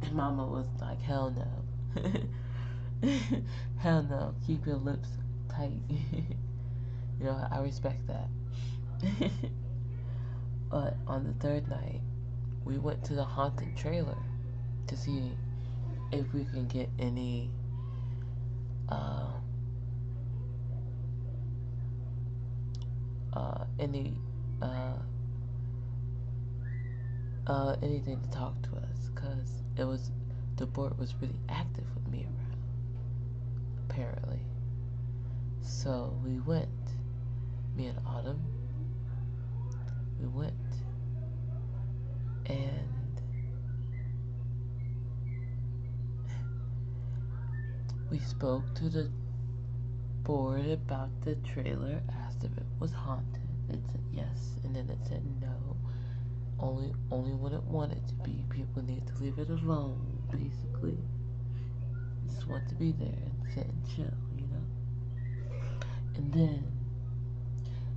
And Mama was like, hell no. Hell no, keep your lips tight. You know, I respect that. But on the third night, we went to the haunted trailer to see if we can get any anything to talk to us, cause the board was really active with me around, apparently. So we went, me and Autumn. We went, and we spoke to the board about the trailer, asked if it was haunted. It said yes, and then it said no. Only when it wanted to be. People need to leave it alone, basically. Just want to be there and sit and chill, you know?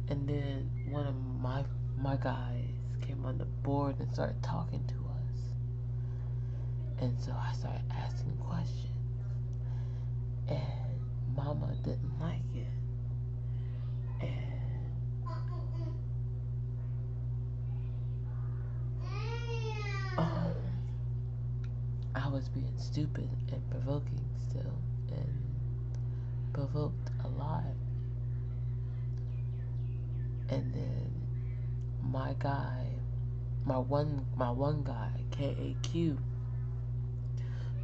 And then one of my guys came on the board and started talking to us. And so I started asking questions. And Mama didn't like it. And I was being stupid and provoking still, and provoked a lot. And then my one guy, K-A-Q,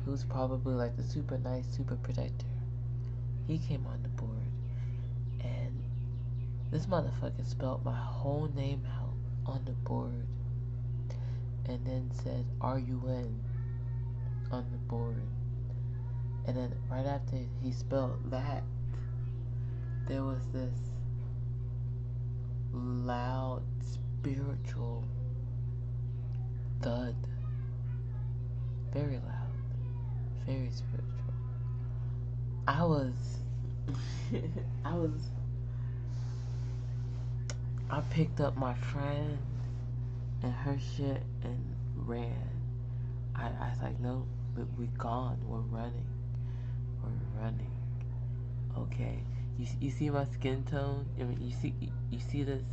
who's probably like the super nice, super protector, he came on the board, and this motherfucker spelled my whole name out on the board, and then said R-U-N on the board. And then right after he spelled that, there was this loud spiritual thud. Very loud. Very spiritual. I picked up my friend and her shit and ran. I was like, no, we gone. We're running. We're running. Okay. You see my skin tone? I mean, you see this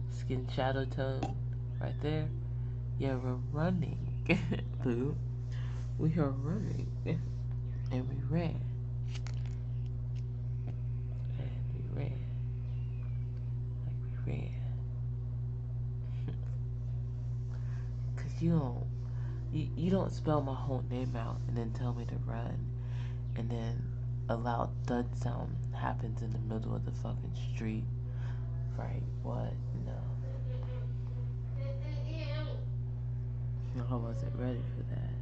skin shadow tone right there? Yeah, we're running. Boo. We are running. And we ran. And we ran. Like we ran. Cause you don't spell my whole name out and then tell me to run, and then a loud thud sound happens in the middle of the fucking street. Right? What? No, I wasn't ready for that.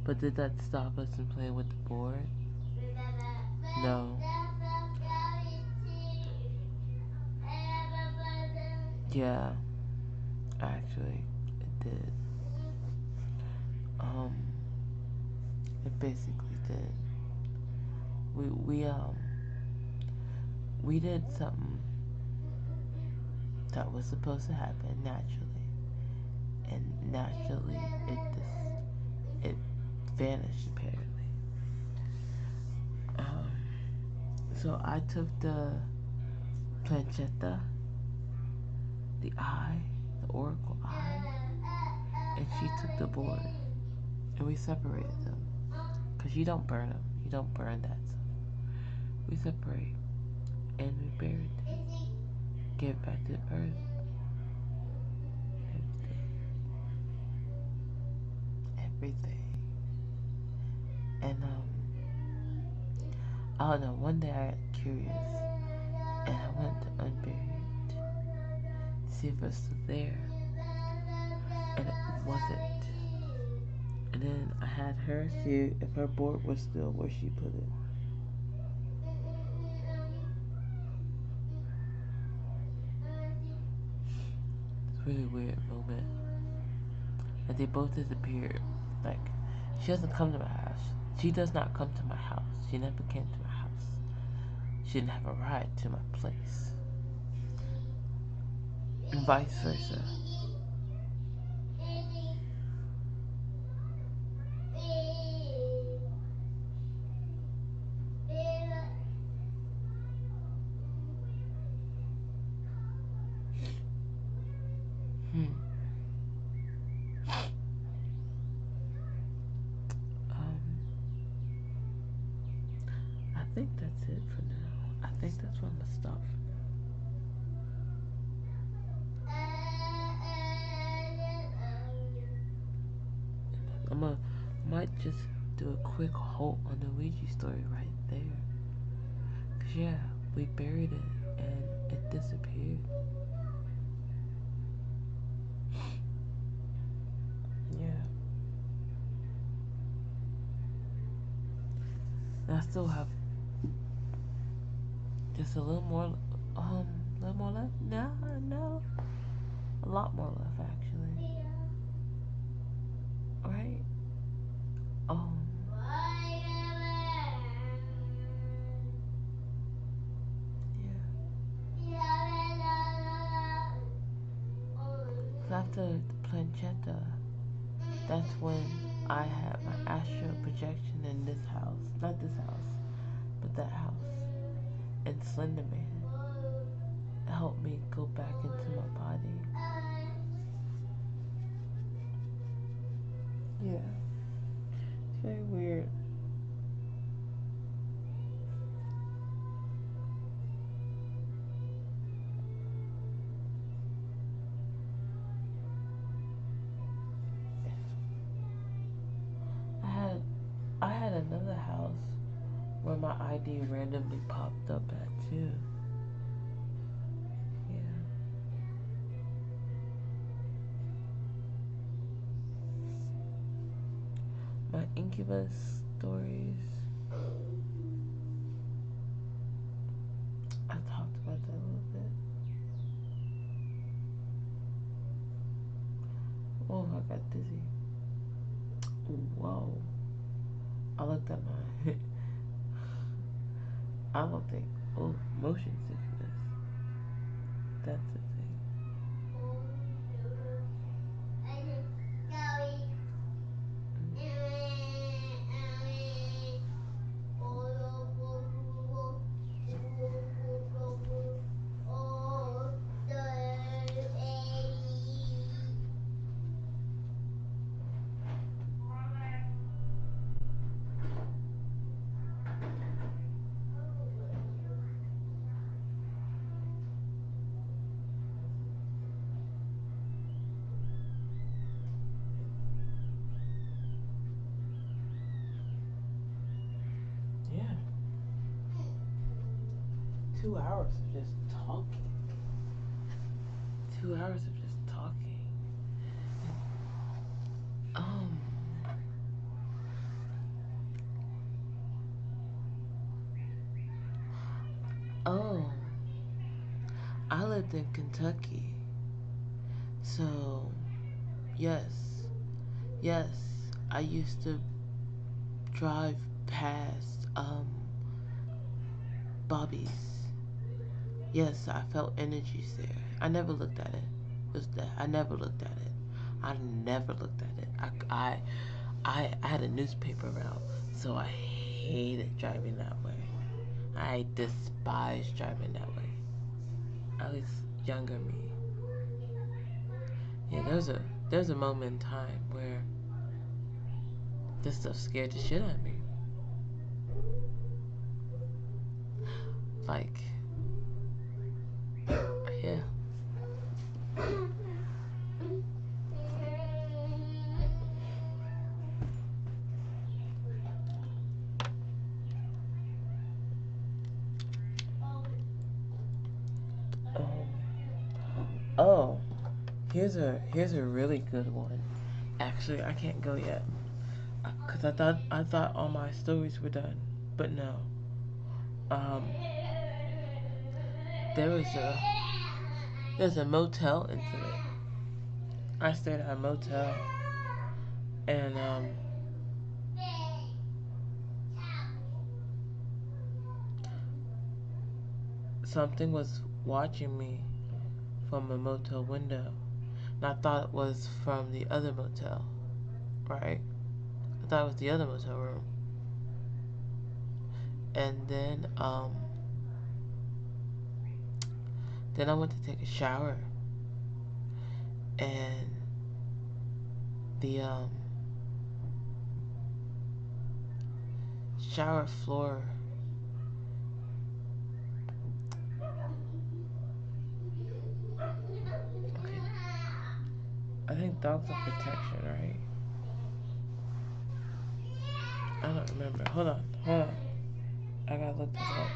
But did that stop us from playing with the board? No. Yeah, actually, it did. It basically did. We did something that was supposed to happen naturally, and naturally it vanished apparently. So I took the planchetta, the eye, the oracle eye, and she took the board, and we separated them. Cause you don't burn them. You don't burn that stuff. We separate, and we buried them. Give it back to the earth. Everything. And I don't know. One day I got curious, and I went to unbury it to see if it was still there, and it wasn't. And then I had her see if her board was still where she put it. It's a really weird moment. And they both disappeared. Like, she doesn't come to my house. She does not come to my house. She never came to my house. She didn't have a ride to my place. And vice versa. I think that's it for now. I think that's where I'm gonna stop for now. Might just do a quick halt on the Ouija story right there. Cause yeah, we buried it and it disappeared. Yeah. And I still have just a little more left. No. A lot more left actually. Right? Yeah. So after the planchetta, that's when I had my astral projection in this house. Not this house, but that house. And Slender Man helped me go back into my body. Yeah. It's very weird. I had another house where my ID randomly popped up at too. Yeah. my Incubus stories. I talked about that a little bit. Oh, I got dizzy. Whoa. I looked at my. I don't think. Oh, motion sickness. That's the thing. Yeah. 2 hours of just talking. 2 hours of just talking. Oh, I lived in Kentucky. So, yes, I used to drive past, Bobby's. Yes, I felt energies there. I never looked at it. I never looked at it. I never looked at it. I had a newspaper route, so I hated driving that way. I despised driving that way. At least younger me. Yeah, there's a moment in time where this stuff scared the shit out of me. Like, yeah. Oh, here's a really good one. Actually, I can't go yet, cause I thought all my stories were done, but no. Um, there's a motel incident. I stayed at a motel, and something was watching me from a motel window, and I thought it was from the other motel, right? I thought it was the other motel room, and then I went to take a shower, and the shower floor. Okay, I think dogs are protection, right? I don't remember. Hold on. I gotta look this up.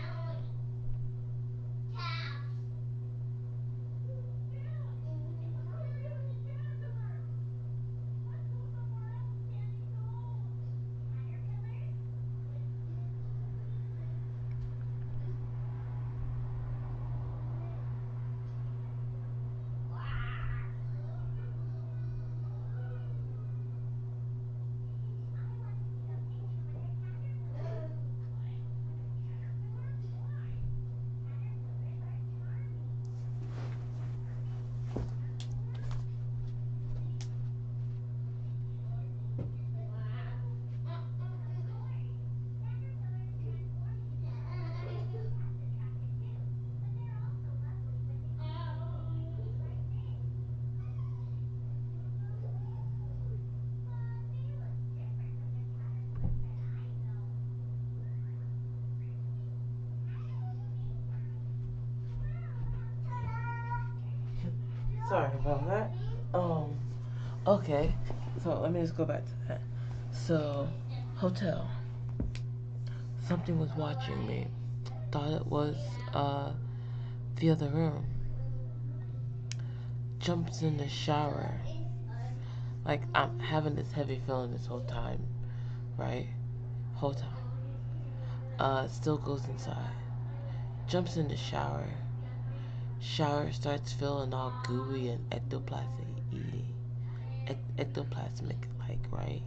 Sorry about that. Okay. So let me just go back to that. So, hotel. Something was watching me. Thought it was the other room. Jumps in the shower. Like, I'm having this heavy feeling this whole time. right? Whole time. Still goes inside. Jumps in the shower. Shower starts feeling all gooey and ectoplasmic like, right?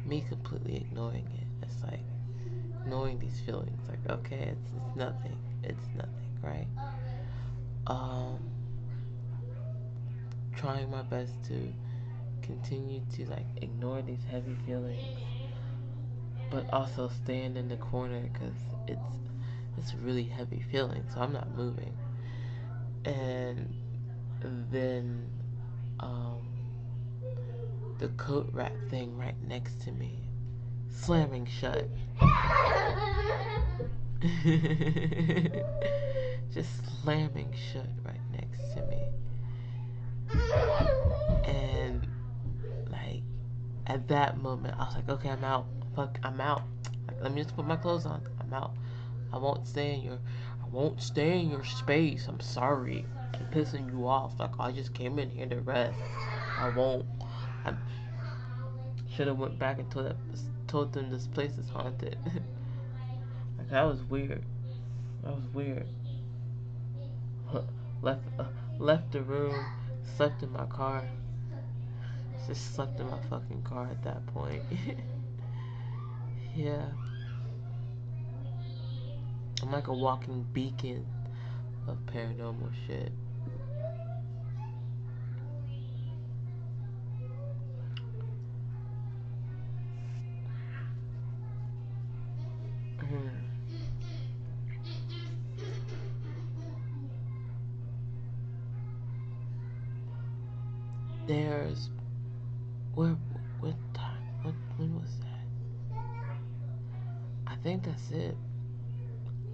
Me completely ignoring it. It's like ignoring these feelings. Like, okay, it's nothing. It's nothing, right? Trying my best to continue to like ignore these heavy feelings, but also stand in the corner because it's a really heavy feeling, so I'm not moving. And then the coat rack thing right next to me slamming shut. Just slamming shut right next to me. And like at that moment I was like, okay, I'm out. Fuck, I'm out. Like, let me just put my clothes on. I'm out. I won't stay in your space. I'm sorry. I'm pissing you off. Like, I just came in here to rest. I won't. I should have went back and told them this place is haunted. Like, that was weird. That was weird. left uh, Left the room, slept in my car. Just slept in my fucking car at that point. Yeah. I'm like a walking beacon of paranormal shit. There's where what time? When was that? I think that's it.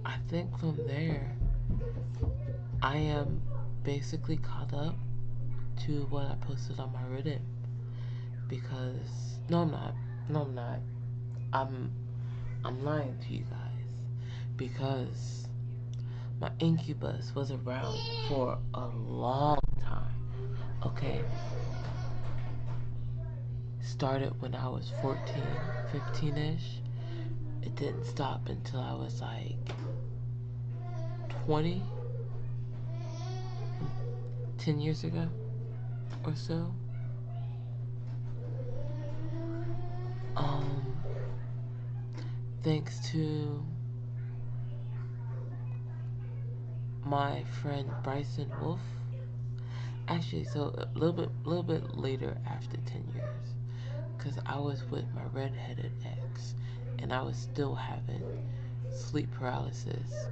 I think from there I am basically caught up to what I posted on my Reddit, because no I'm not. No I'm not. I'm I'm lying to you guys, because my incubus was around for a long time. Okay. Started when I was 14, 15-ish. It didn't stop until I was like 20, 10 years ago or so. Thanks to my friend Bryson Wolf. Actually, so a little bit later after 10 years, because I was with my redheaded ex, and I was still having sleep paralysis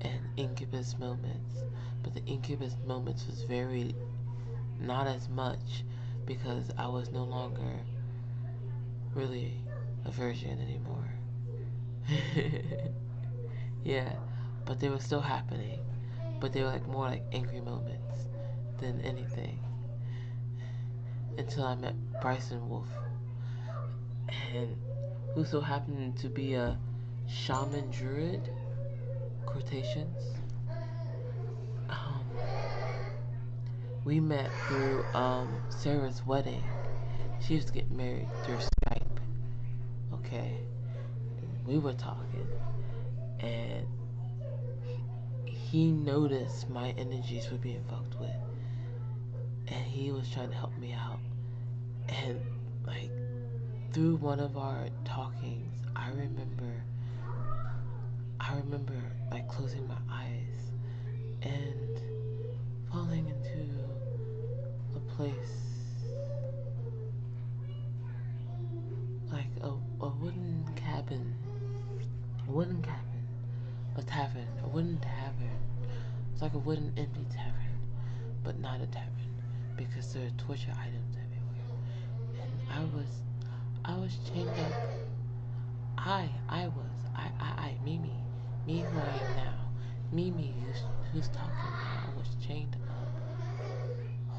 and incubus moments. But the incubus moments was very not as much because I was no longer really a virgin anymore. Yeah, but they were still happening. But they were like more like angry moments than anything. Until I met Bryson Wolf, and who so happened to be a shaman druid, quotations. We met through Sarah's wedding. She was getting married through Skype. Okay, we were talking, and he noticed my energies were being fucked with, and he was trying to help me out. And like through one of our talkings, I remember like closing my eyes and falling into a place like a wooden cabin, a tavern, a wooden tavern. It's like a wooden empty tavern, but not a tavern, because there are torture items everywhere. And I was chained up. Me who I am now, me who's talking now, I was chained up.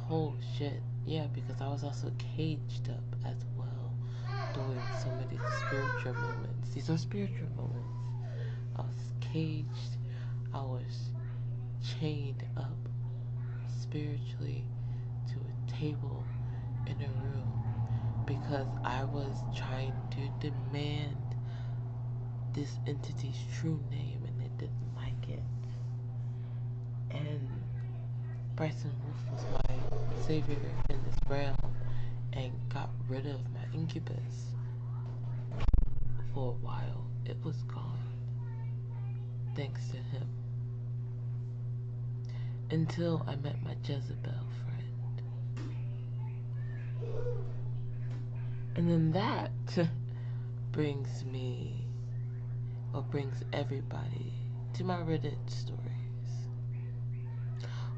Oh shit, yeah, because I was also caged up as well during some of these spiritual moments. These are spiritual moments. I was caged, I was chained up spiritually to a table in a room because I was trying to demand this entity's true name and they didn't like it. And Bryson Wolf was my savior in this realm and got rid of my incubus. For a while, it was gone, thanks to him. Until I met my Jezebel friend. And then that brings me, or brings everybody, to my Reddit stories.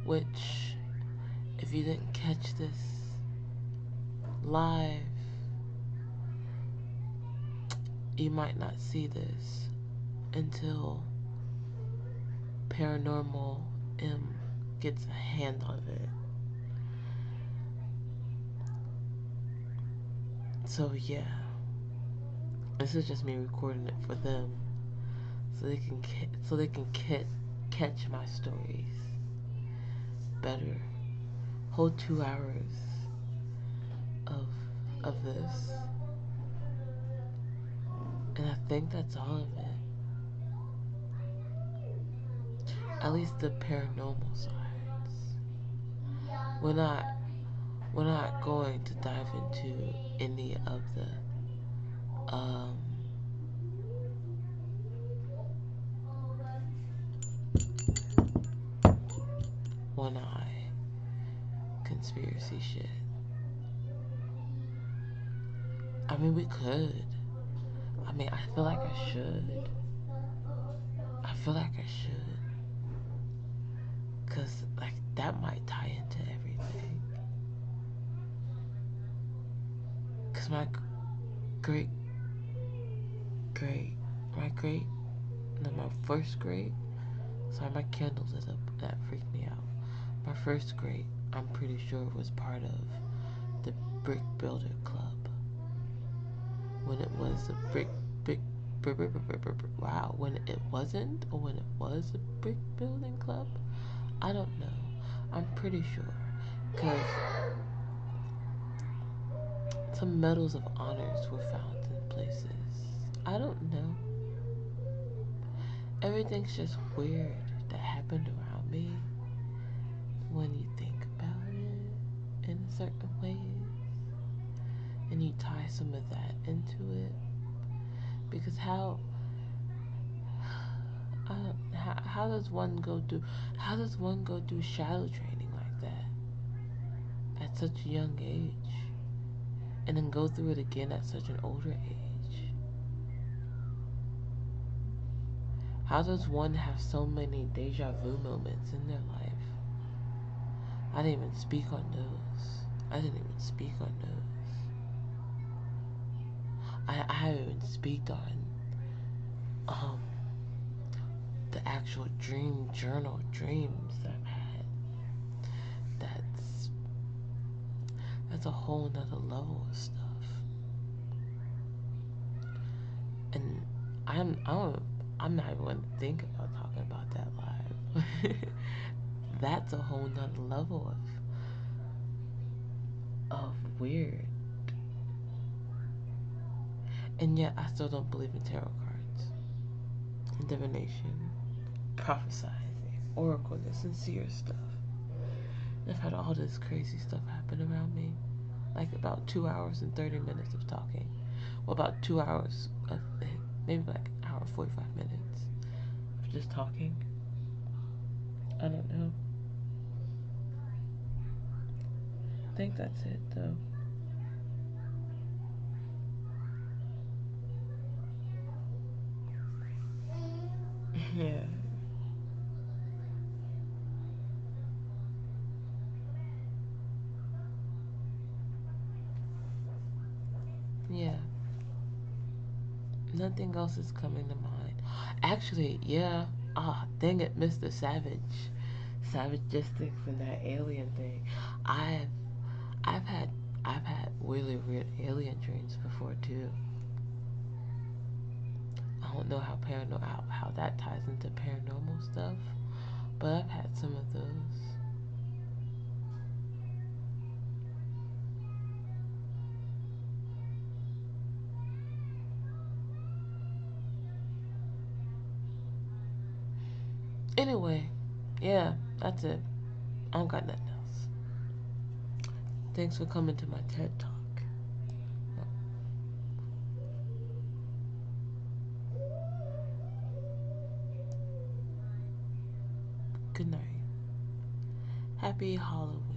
Which, if you didn't catch this live, you might not see this until Paranormal M gets a hand on it. So yeah, this is just me recording it for them, so they can catch my stories better. Whole 2 hours of this, and I think that's all of it. At least the paranormal sides. We're not going to dive into any of the one eye conspiracy shit. I mean, we could. I mean, I feel like I should. Cause like that might tie into everything. Cause my first great, sorry, my candle lit up, that freaked me out. My first great, I'm pretty sure, was part of the Brick Builder Club. When it was when it wasn't, or when it was a brick building club, I don't know. I'm pretty sure, cause some medals of honors were found in places. I don't know. Everything's just weird that happened around me when you think about it in certain ways, and you tie some of that into it. Because how does one go through shadow training like that at such a young age, and then go through it again at such an older age? How does one have so many deja vu moments in their life? I didn't even speak on those. I haven't even speak on the actual dream journal dreams that I've had. That's a whole nother level of stuff. And I'm not even going to think about talking about that live. That's a whole nother level of weird. And yet I still don't believe in tarot cards, and divination, prophesizing, oracle, the sincere stuff. I've had all this crazy stuff happen around me. Like about 2 hours and 30 minutes of talking. Well, about 2 hours of, maybe like an hour and 45 minutes of just talking. I don't know. I think that's it though. Yeah. Yeah. Nothing else is coming to mind. Actually, yeah. Dang it, Mr. Savage. Savagistics and that alien thing. I've had really weird alien dreams before too. I don't know how that ties into paranormal stuff, but I've had some of those. Anyway, yeah, that's it. I don't got nothing else. Thanks for coming to my TED Talk. Good night. Happy Halloween.